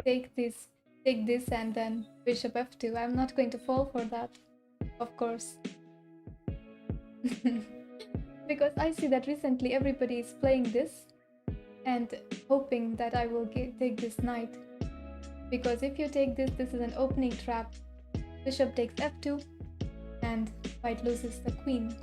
take this, and then bishop f2. I'm not going to fall for that, of course. Because I see that recently everybody is playing this and hoping that I will take this knight. Because if you take this, this is an opening trap. Bishop takes f2 and white loses the queen.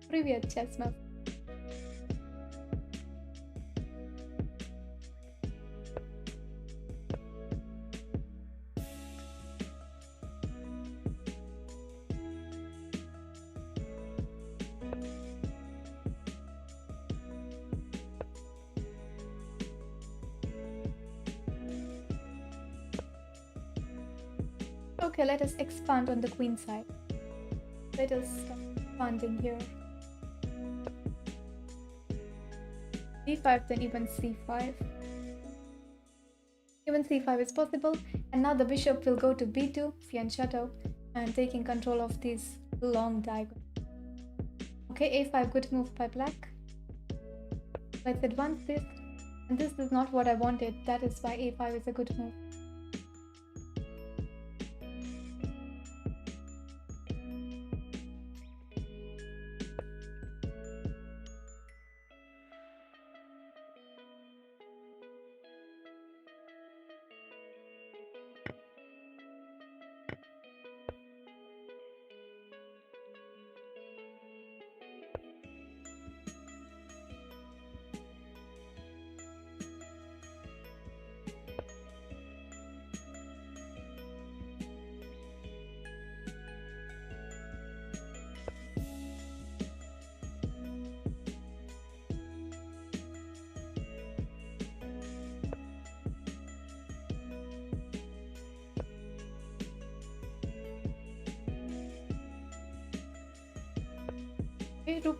Привет, Chessma. Okay, let us expand on the queen side. Let us start expanding here. d5, then even c5. Even c5 is possible, and now the bishop will go to b2, fianchetto, and taking control of this long diagonal. Okay, a5, good move by black. Let's advance this, and this is not what I wanted, that is why a5 is a good move.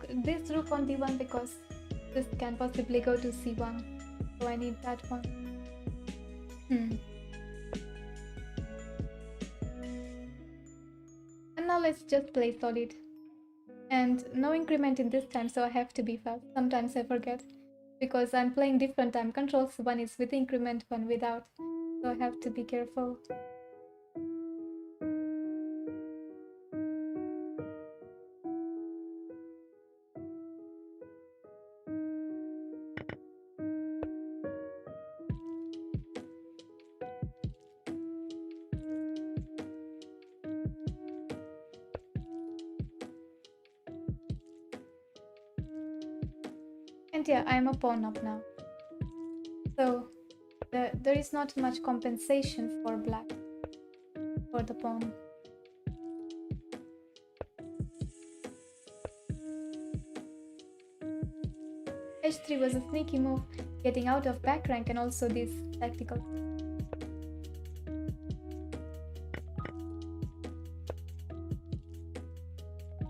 This rook on d1 because this can possibly go to c1, so I need that one. And now let's just play solid. And no increment in this time, so I have to be fast. Sometimes I forget because I'm playing different time controls. One is with increment, one without, so I have to be careful. And yeah, I'm a pawn up now. So there is not much compensation for black, for the pawn. h3 was a sneaky move, getting out of back rank and also this tactical.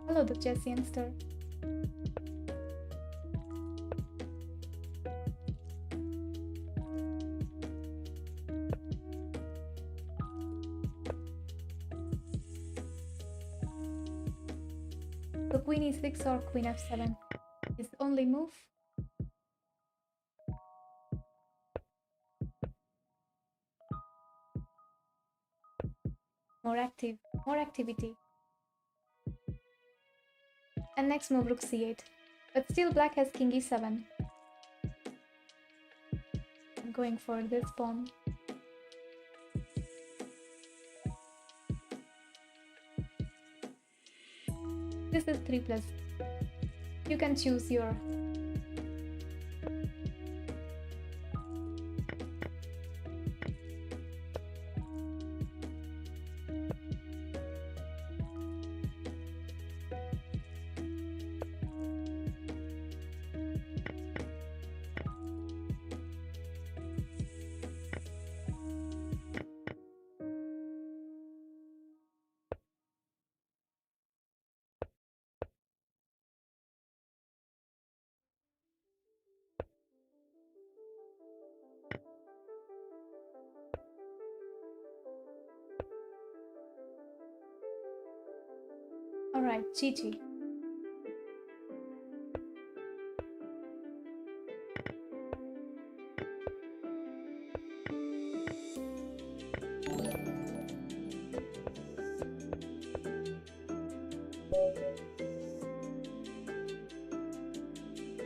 Hello, the Chessianster. So queen e6 or queen f7 is the only move. more activity. And next move rook c8. But still black has king e7. I'm going for this pawn. This is 3+. You can choose your Alright, GG.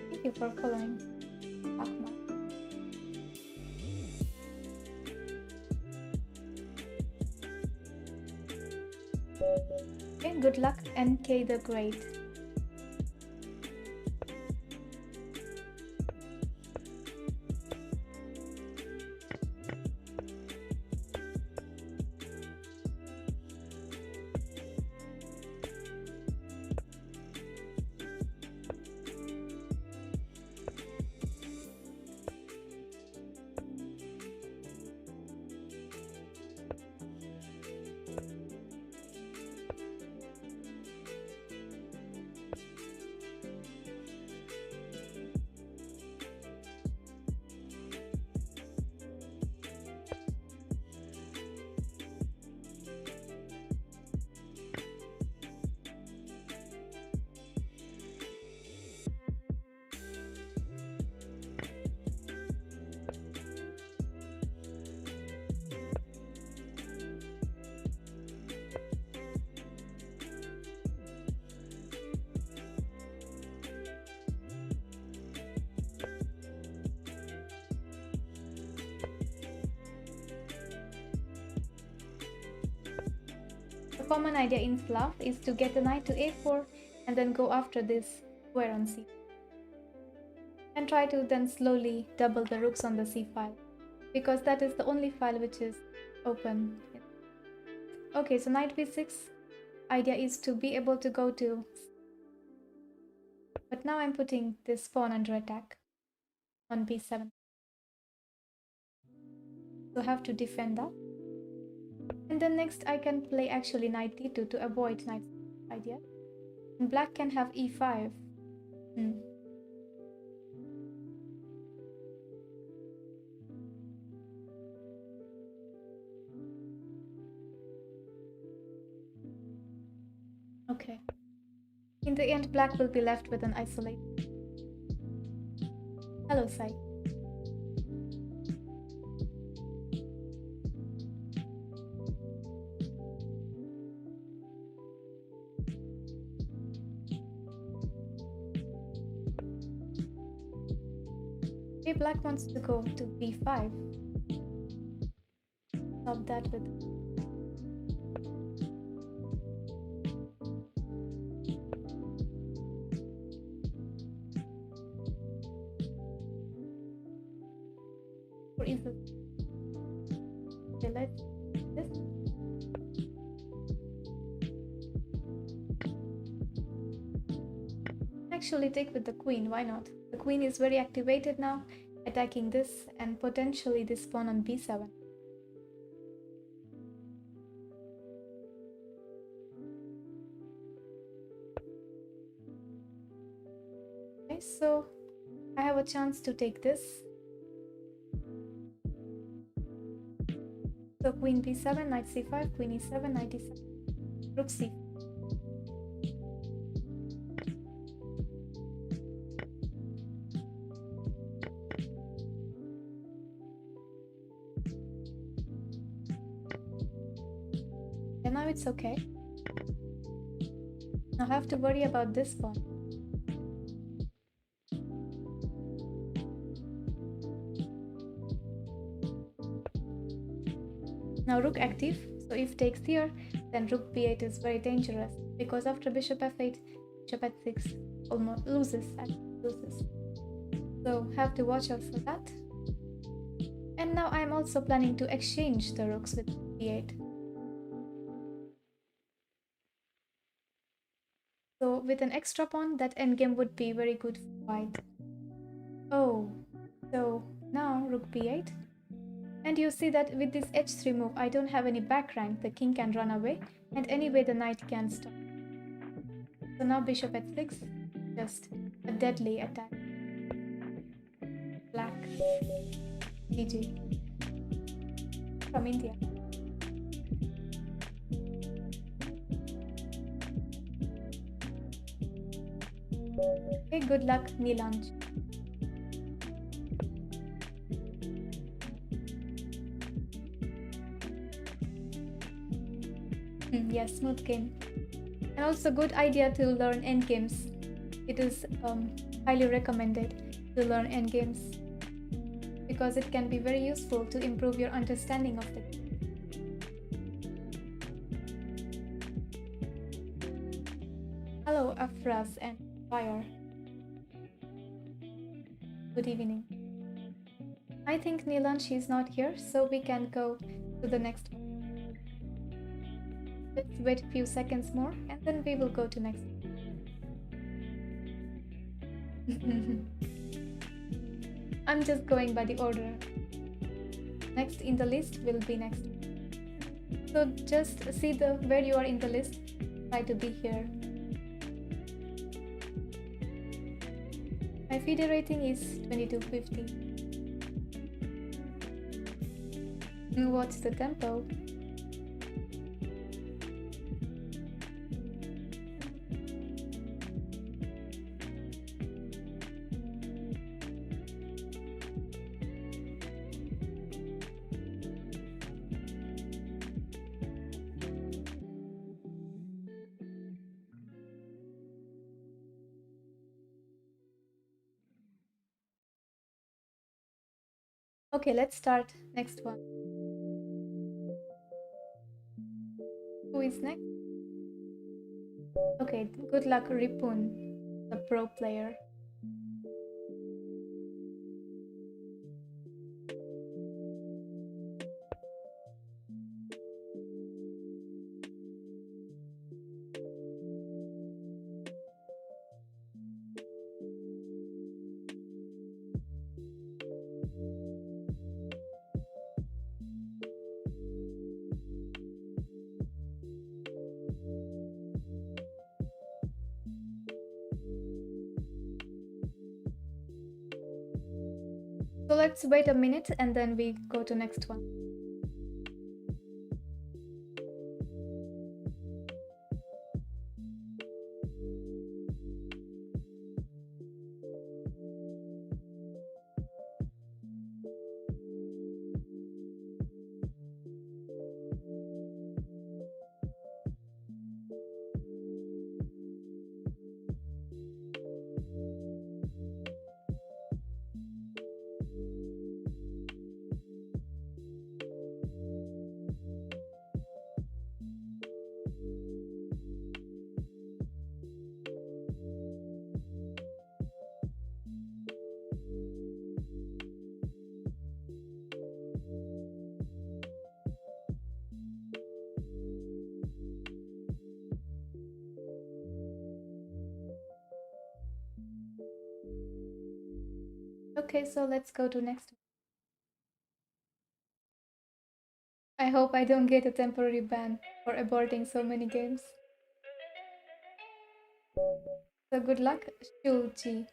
Thank you for following. Ahmad. Okay, good luck, NK the Great. The common idea in fluff is to get the knight to a4 and then go after this square on c. And try to then slowly double the rooks on the c file, because that is the only file which is open. Okay, so knight b6 idea is to be able to go to, but now I'm putting this pawn under attack on b7. So I have to defend that. And then next I can play actually knight d2 to avoid knight idea. And black can have e5. Okay. In the end, black will be left with an isolate. Hello, Sai. Okay, black wants to go to b5. Stop that with is it? Okay, let's this. Actually take with the queen, why not? The queen is very activated now, attacking this and potentially this pawn on b7. Okay, so I have a chance to take this. So queen b7, knight c5, queen e7, knight e7, rook c. And now it's okay. Now I have to worry about this one. Now rook active, so if takes here, then rook b8 is very dangerous, because after bishop f8, bishop h6 almost loses. So have to watch out for that. And now I'm also planning to exchange the rooks with b8. So with an extra pawn, that endgame would be very good for white. Oh, so now rook b8. And you see that with this h3 move, I don't have any back rank. The king can run away, and anyway the knight can stop. So now bishop h6, just a deadly attack. Black. GG. From India. Okay, good luck, Nilanj. Yes, smooth game. And also good idea to learn endgames. It is highly recommended to learn endgames because it can be very useful to improve your understanding of the game. Hello, Afras and Fire. Good evening. I think Nilansh is not here, so we can go to the next one. Let's wait a few seconds more and then we will go to next. I'm just going by the order. Next in the list will be next. So just see where you are in the list. Try to be here. My FIDE rating is 2250. What's the tempo? Okay, let's start next one. Who is next? Okay, good luck, Ripun, the pro player. So let's wait a minute and then we go to next one. Okay, so let's go to next one. I hope I don't get a temporary ban for aborting so many games. So good luck, Shuji.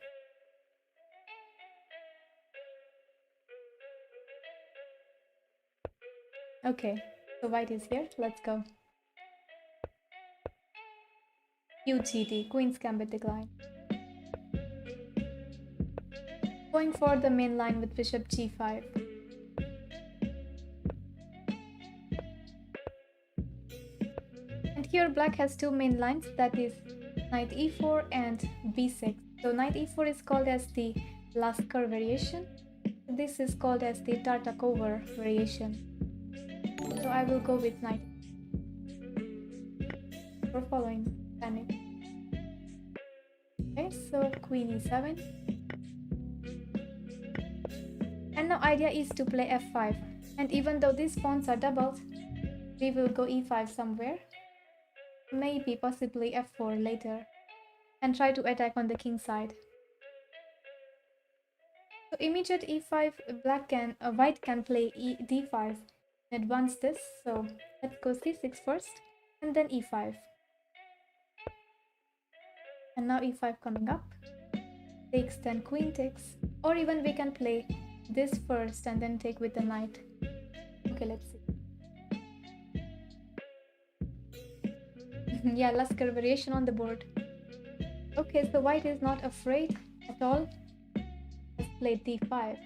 Okay, so white is here. Let's go. UGD, Queen's Gambit decline. Going for the main line with bishop g5. here black has two main lines, that is knight e4 and b6. So knight e4 is called as the Lasker variation. This is called as the Tartakova variation. So I will go with knight for following panic. Okay, so queen e7. And now idea is to play f5. And even though these pawns are doubled, we will go e5 somewhere. Maybe possibly f4 later. And try to attack on the king side. So immediate e5, white can play d5 and advance this. So let's go c6 first and then e5. And now e5 coming up. Takes, then queen takes. Or even we can play this first and then take with the knight. Okay, let's see. Yeah, Lasker variation on the board. Okay, so white is not afraid at all. Let's play d5.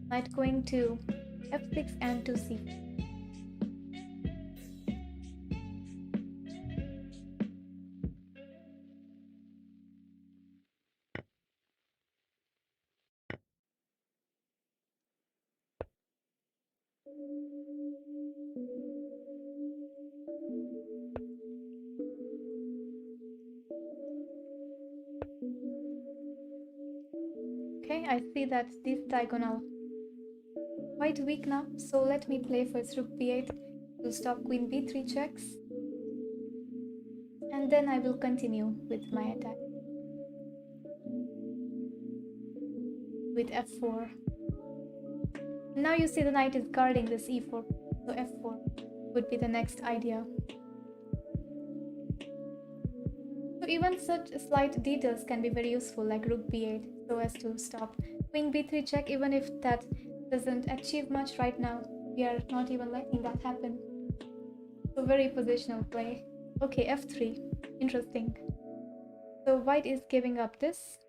Knight going to f6 and to c4. Okay, I see that this diagonal quite weak now, so let me play first rook b8 to stop queen b3 checks, and then I will continue with my attack with f4. Now you see the knight is guarding this e4, so f4 would be the next idea. So even such slight details can be very useful, like rook b8, so as to stop queen b3 check. Even if that doesn't achieve much right now, we are not even letting that happen. So very positional play. Okay, f3, interesting. So white is giving up this,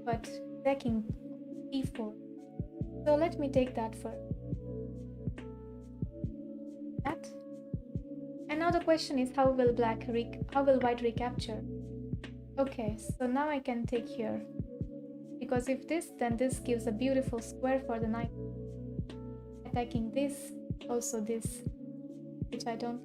but attacking e4. So let me take that first. That. And now the question is, how will white recapture? Okay, so now I can take here. Because if this, then this gives a beautiful square for the knight. Attacking this, also this, which I don't.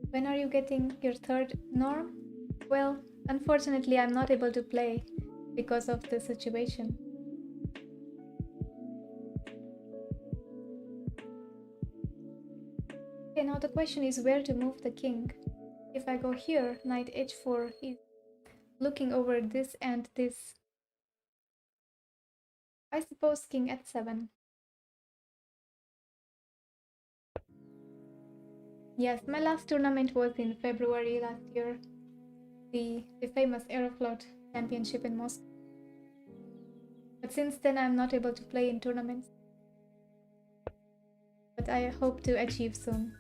When are you getting your third norm? Well, unfortunately, I'm not able to play because of the situation. Okay, now the question is where to move the king. If I go here, knight h4 is looking over this and this. I suppose king h7. Yes, my last tournament was in February last year. The famous Aeroflot Championship in Moscow. But since then I'm not able to play in tournaments. But I hope to achieve soon.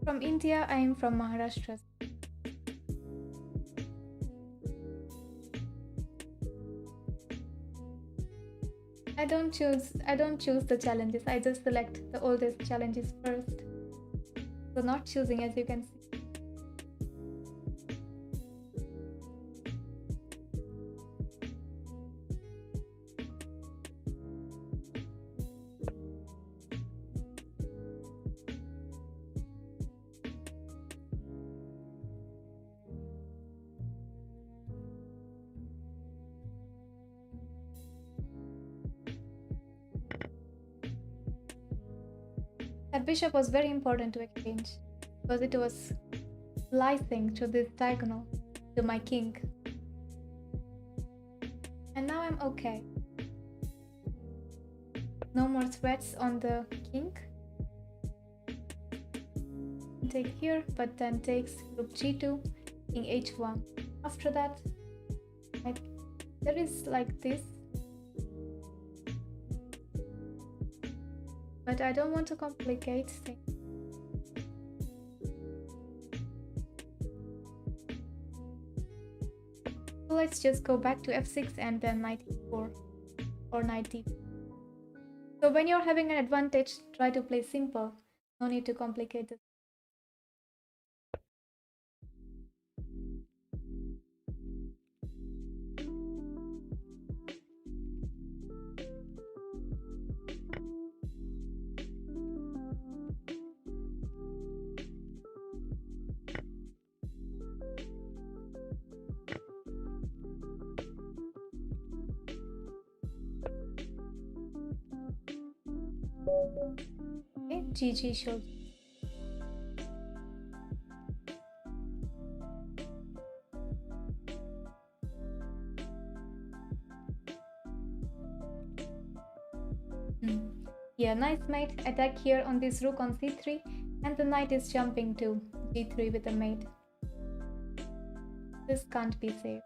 From India, I am from Maharashtra. I don't choose the challenges. I just select the oldest challenges first. So not choosing, as you can see. That bishop was very important to exchange because it was slicing through this diagonal to my king. And now I'm okay. No more threats on the king. Take here, but then takes rook g2, king h1. After that, there is like this. But I don't want to complicate things. So let's just go back to f6 and then knight e4 or knight d4. So when you're having an advantage, try to play simple. No need to complicate it. Okay, GG shows. Yeah, nice mate. Attack here on this rook on c3, and the knight is jumping to g3 with the mate. This can't be saved.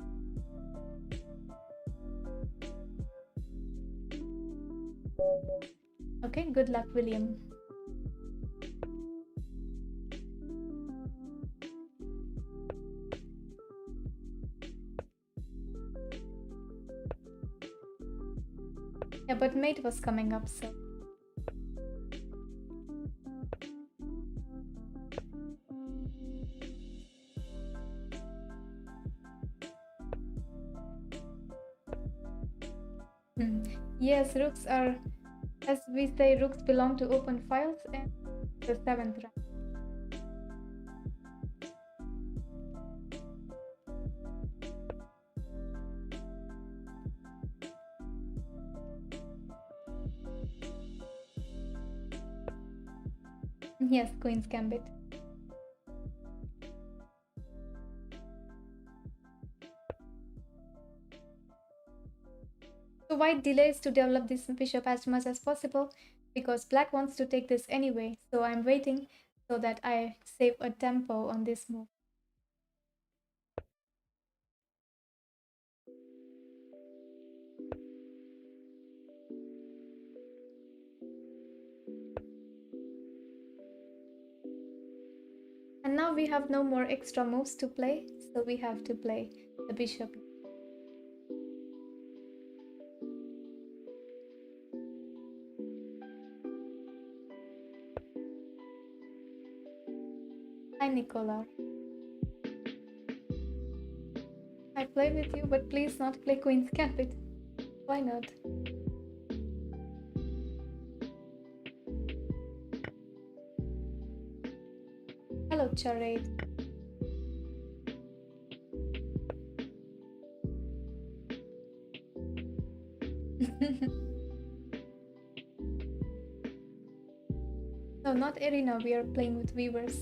Okay, good luck, William. Yeah, but mate was coming up, so. Yes, rooks are, as we say, rooks belong to open files and the 7th rank. Yes, Queen's Gambit. So white delays to develop this bishop as much as possible because black wants to take this anyway. So I'm waiting so that I save a tempo on this move. And now we have no more extra moves to play, so we have to play the bishop. Hi, Nicola. I play with you, but please not play Queen's Gambit. Why not? Hello, Charade. No, not Irina, we are playing with viewers.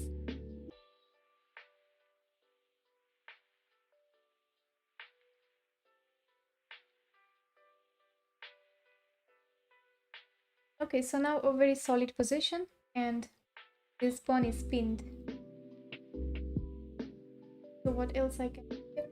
Okay, so now a very solid position and this pawn is pinned. So what else I can do here?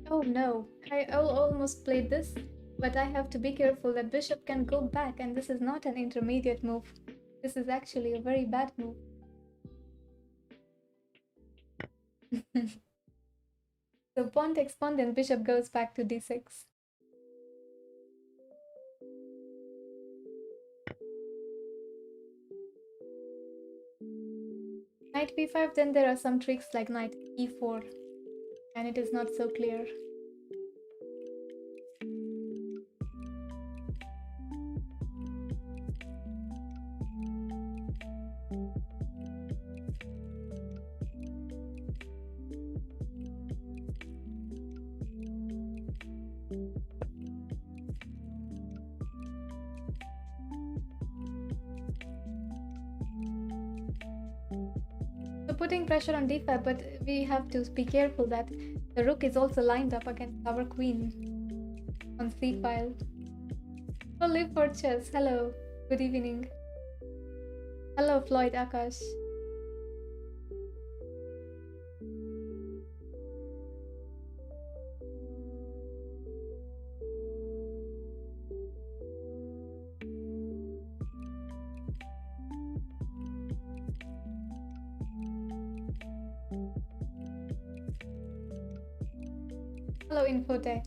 Oh no, I almost played this, but I have to be careful that bishop can go back and this is not an intermediate move. This is actually a very bad move. So pawn takes pawn, then bishop goes back to d6. Knight b5, then there are some tricks like knight e4, and it is not so clear. putting pressure on d5, but we have to be careful that the rook is also lined up against our queen on c file. Oh, live for chess. Hello. Good evening. Hello, Floyd Akash. Hello, Infotech.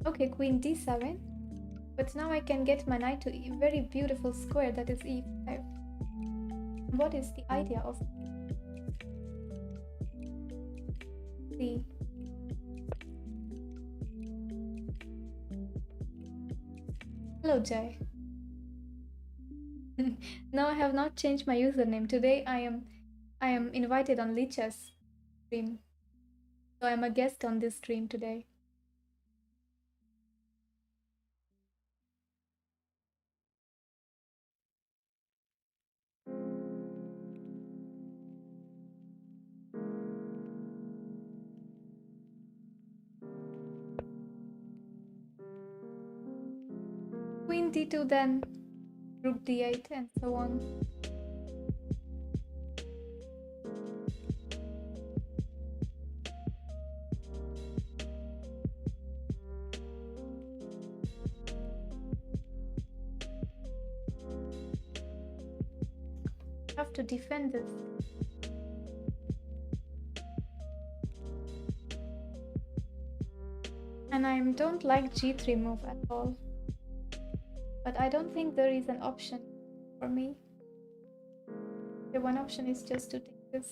Okay, queen d7. But now I can get my knight to a very beautiful square that is e5. What is the idea of c? Hello, Jay. No, I have not changed my username. Today I am invited on Lichess stream. So I'm a guest on this stream today. Queen d2 then, rook d8 and so on. I have to defend this. And I don't like g3 move at all. But I don't think there is an option for me. The one option is just to take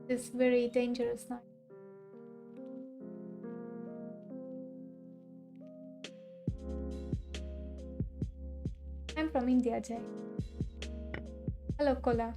this very dangerous knight. I'm from India, Jay. Hello, Kola.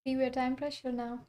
Beware time pressure now.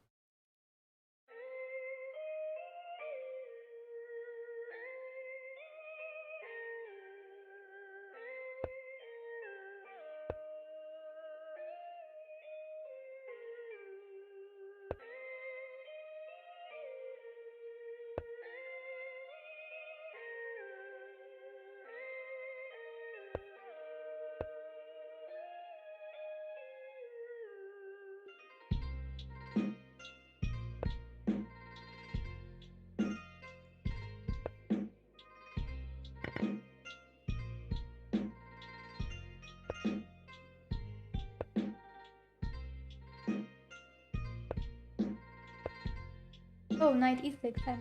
Oh, knight e6.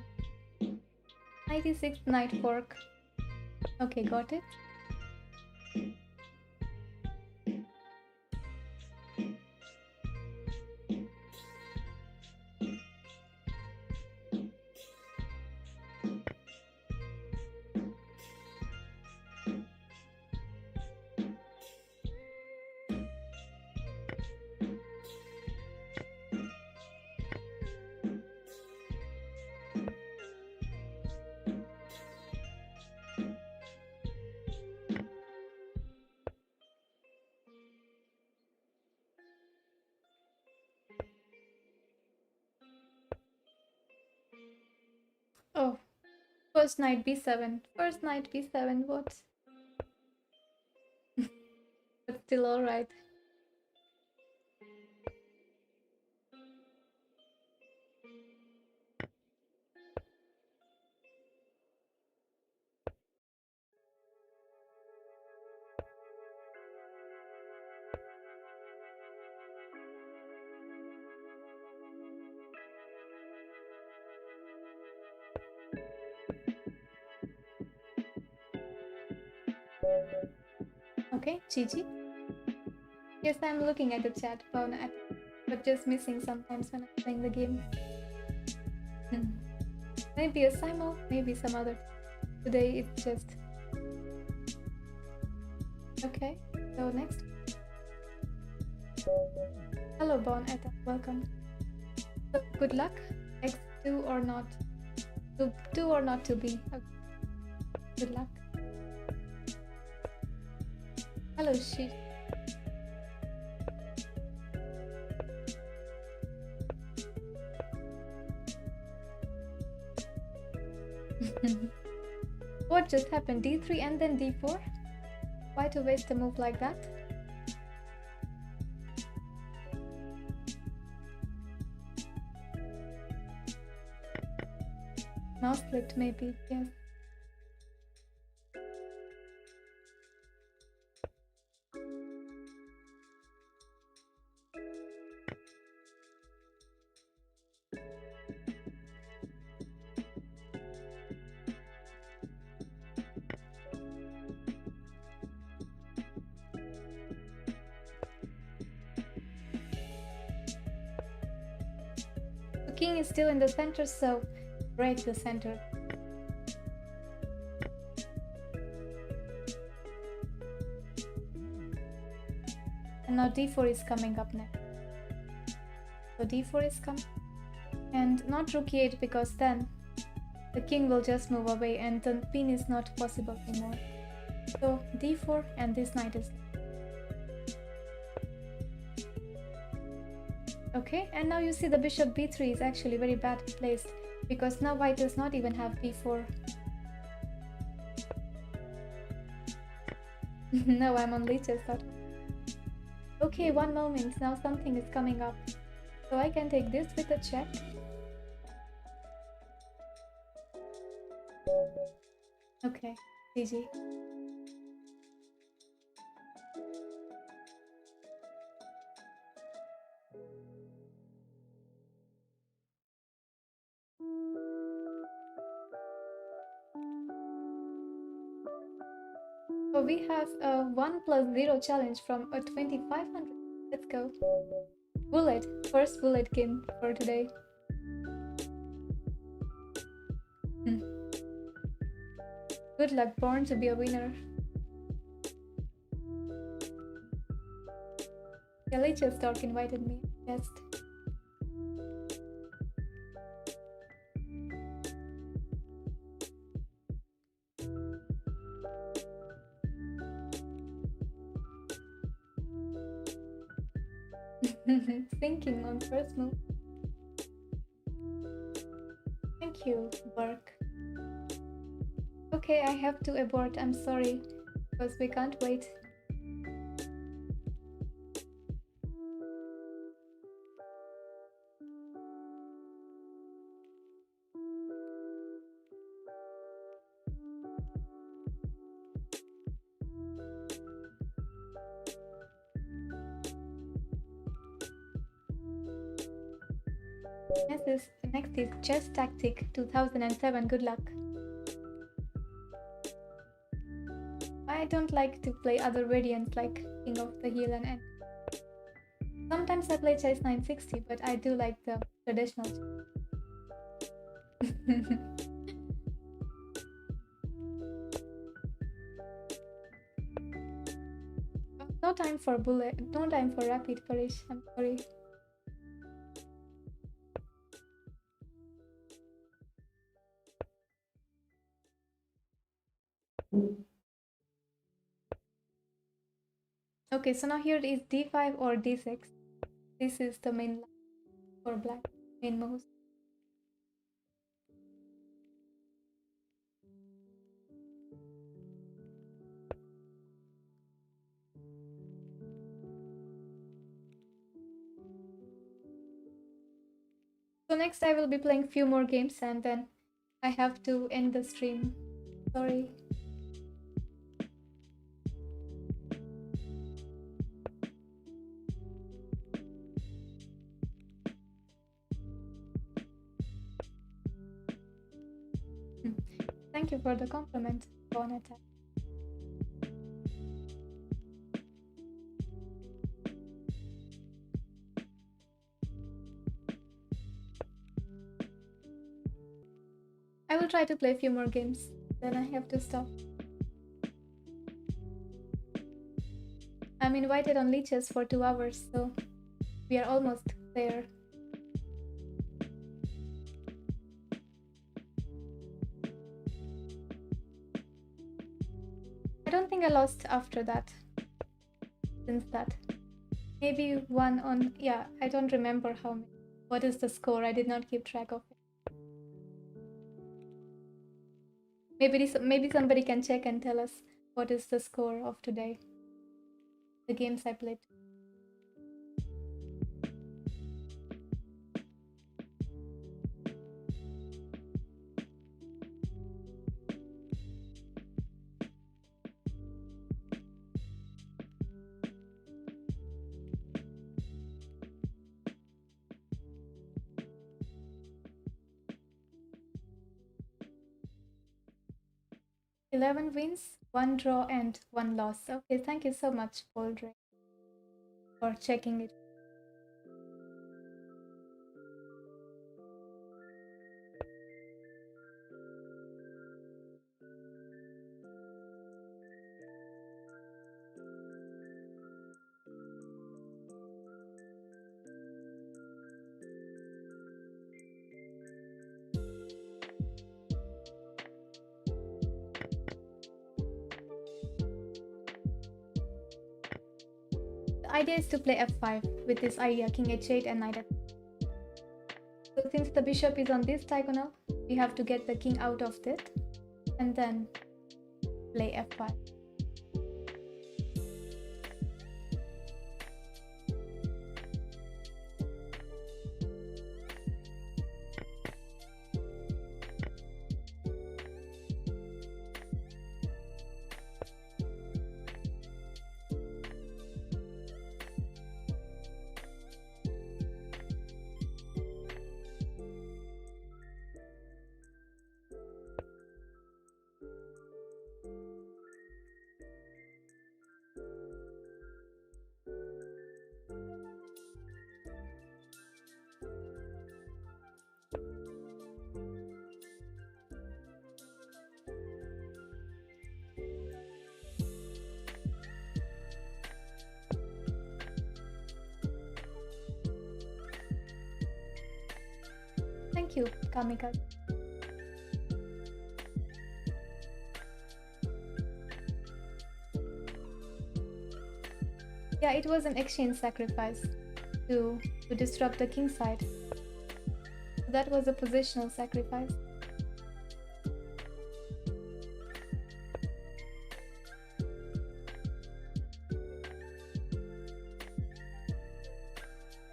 Knight e6, knight fork. Okay, got it. Oh, first knight b7. First knight b7, what? But still alright. Okay, Gigi. Yes, I'm looking at the chat, but just missing sometimes when I'm playing the game. Maybe a Simo, maybe some other. Today it's just... Okay, so next. Hello, Bon Eta, welcome. So, good luck. X2 or not. To 2 or not to be. Okay. Good luck. Hello, she. What just happened? D3 and then D4? Why to waste a move like that? Mouse clicked maybe, yes. The king is still in the center, so break the center. And now d4 is coming up next. So d4 is coming. And not rook e8 because then the king will just move away and the pin is not possible anymore. So d4 and this knight is... Okay, and now you see the bishop b3 is actually very bad placed because now white does not even have b4. No, I'm on Lichess. Okay, one moment, now something is coming up. So I can take this with a check. Okay, GG. So we have a 1+0 challenge from a 2500. Let's go. Bullet, first bullet game for today. Good luck, born to be a winner. Yeah, Lichess Talk invited me. Yes. Thinking on first move. Thank you, work. Okay, I have to abort, I'm sorry, because we can't wait. Next is Chess Tactic 2007. Good luck. I don't like to play other variants like King of the Hill and End. Sometimes I play Chess 960, but I do like the traditional. No time for bullet, no time for rapid, Parish. I'm sorry. Okay, so now here is d5 or d6. This is the main line for black, main moves. So next I will be playing few more games and then I have to end the stream. Sorry. Thank you for the compliment, Bonetta. will try to play a few more games. Then I have to stop. I'm invited on Lichess for 2 hours, so we are almost there. I don't think I lost after that. Since that. Maybe one on... Yeah, I don't remember how many. What is the score? I did not keep track of it. Maybe somebody can check and tell us what is the score of today. The games I played. "11 wins, 1 draw and 1 loss." Okay, thank you so much, Poldre, for checking it. The idea is to play f5 with this idea, king h8 and knight f5. So since the bishop is on this diagonal, we have to get the king out of it and then play f5. Thank you, Kamikaze. Yeah, it was an exchange sacrifice to disrupt the king side. So that was a positional sacrifice.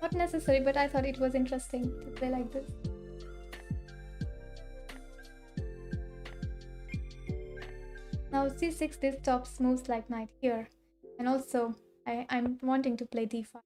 Not necessary, but I thought it was interesting to play like this. Now c6, this stops moves like knight here, and also I'm wanting to play d5.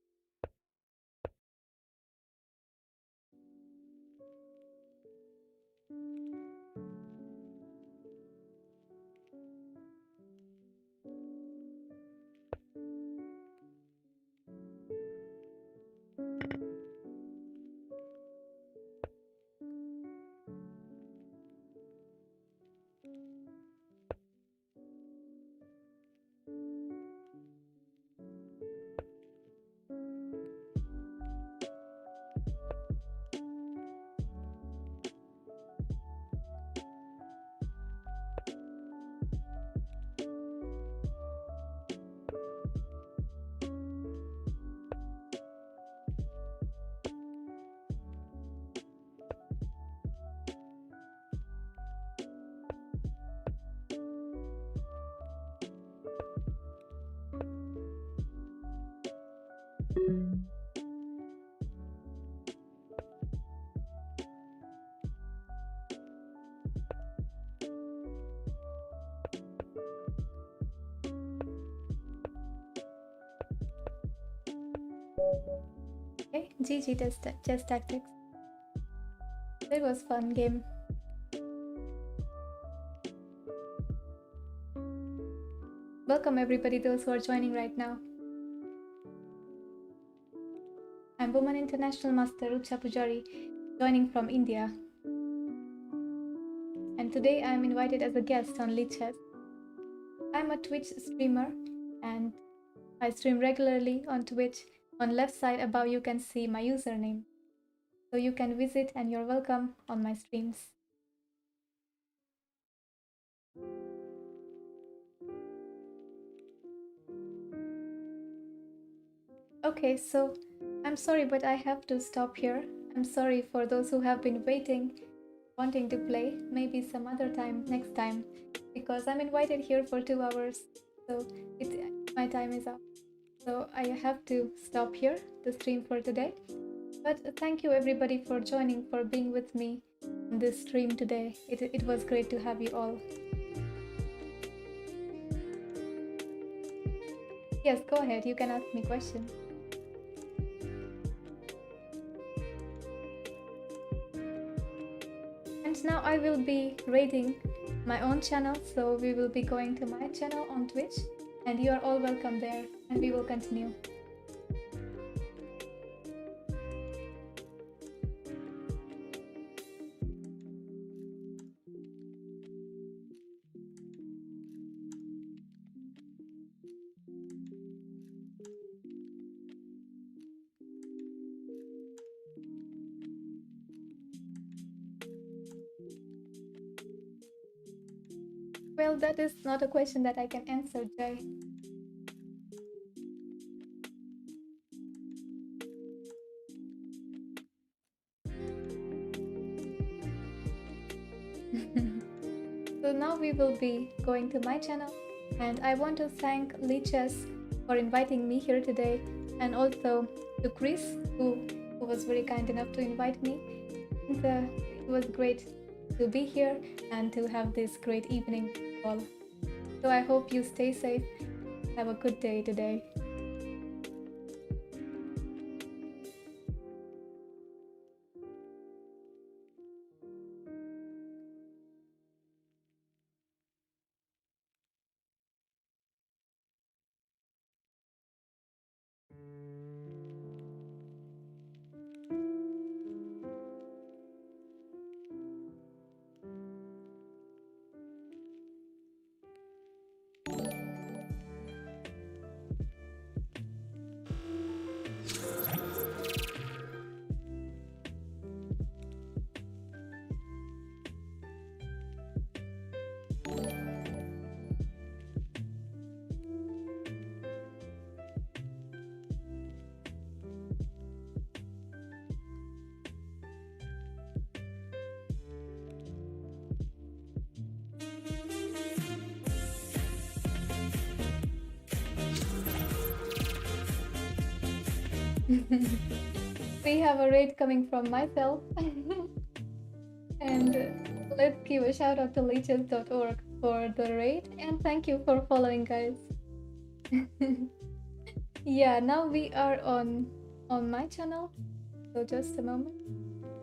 Okay, GG chess tactics. It was fun game. Welcome everybody, those who are joining right now. I'm Woman International Master Rucha Pujari, joining from India. today I'm invited as a guest on Lichess. I'm a Twitch streamer and I stream regularly on Twitch. On left side above you can see my username. So you can visit and you're welcome on my streams. Okay, so I'm sorry, but I have to stop here. I'm sorry for those who have been waiting, wanting to play, maybe some other time, next time, because I'm invited here for 2 hours, so my time is up. So I have to stop here the stream for today. But thank you everybody for joining, for being with me in this stream today. It was great to have you all. Yes, go ahead, you can ask me questions. And now I will be raiding my own channel, so we will be going to my channel on Twitch, and you are all welcome there, and we will continue. Well, that is not a question that I can answer, Jay. So now we will be going to my channel, and I want to thank Lichess for inviting me here today, and also to Chris who was very kind enough to invite me. And, it was great to be here and to have this great evening all. So I hope you stay safe. Have a good day today. We have a raid coming from myself. And let's give a shout out to Lichess.org for the raid, and thank you for following, guys. Yeah, now we are on my channel, so just a moment.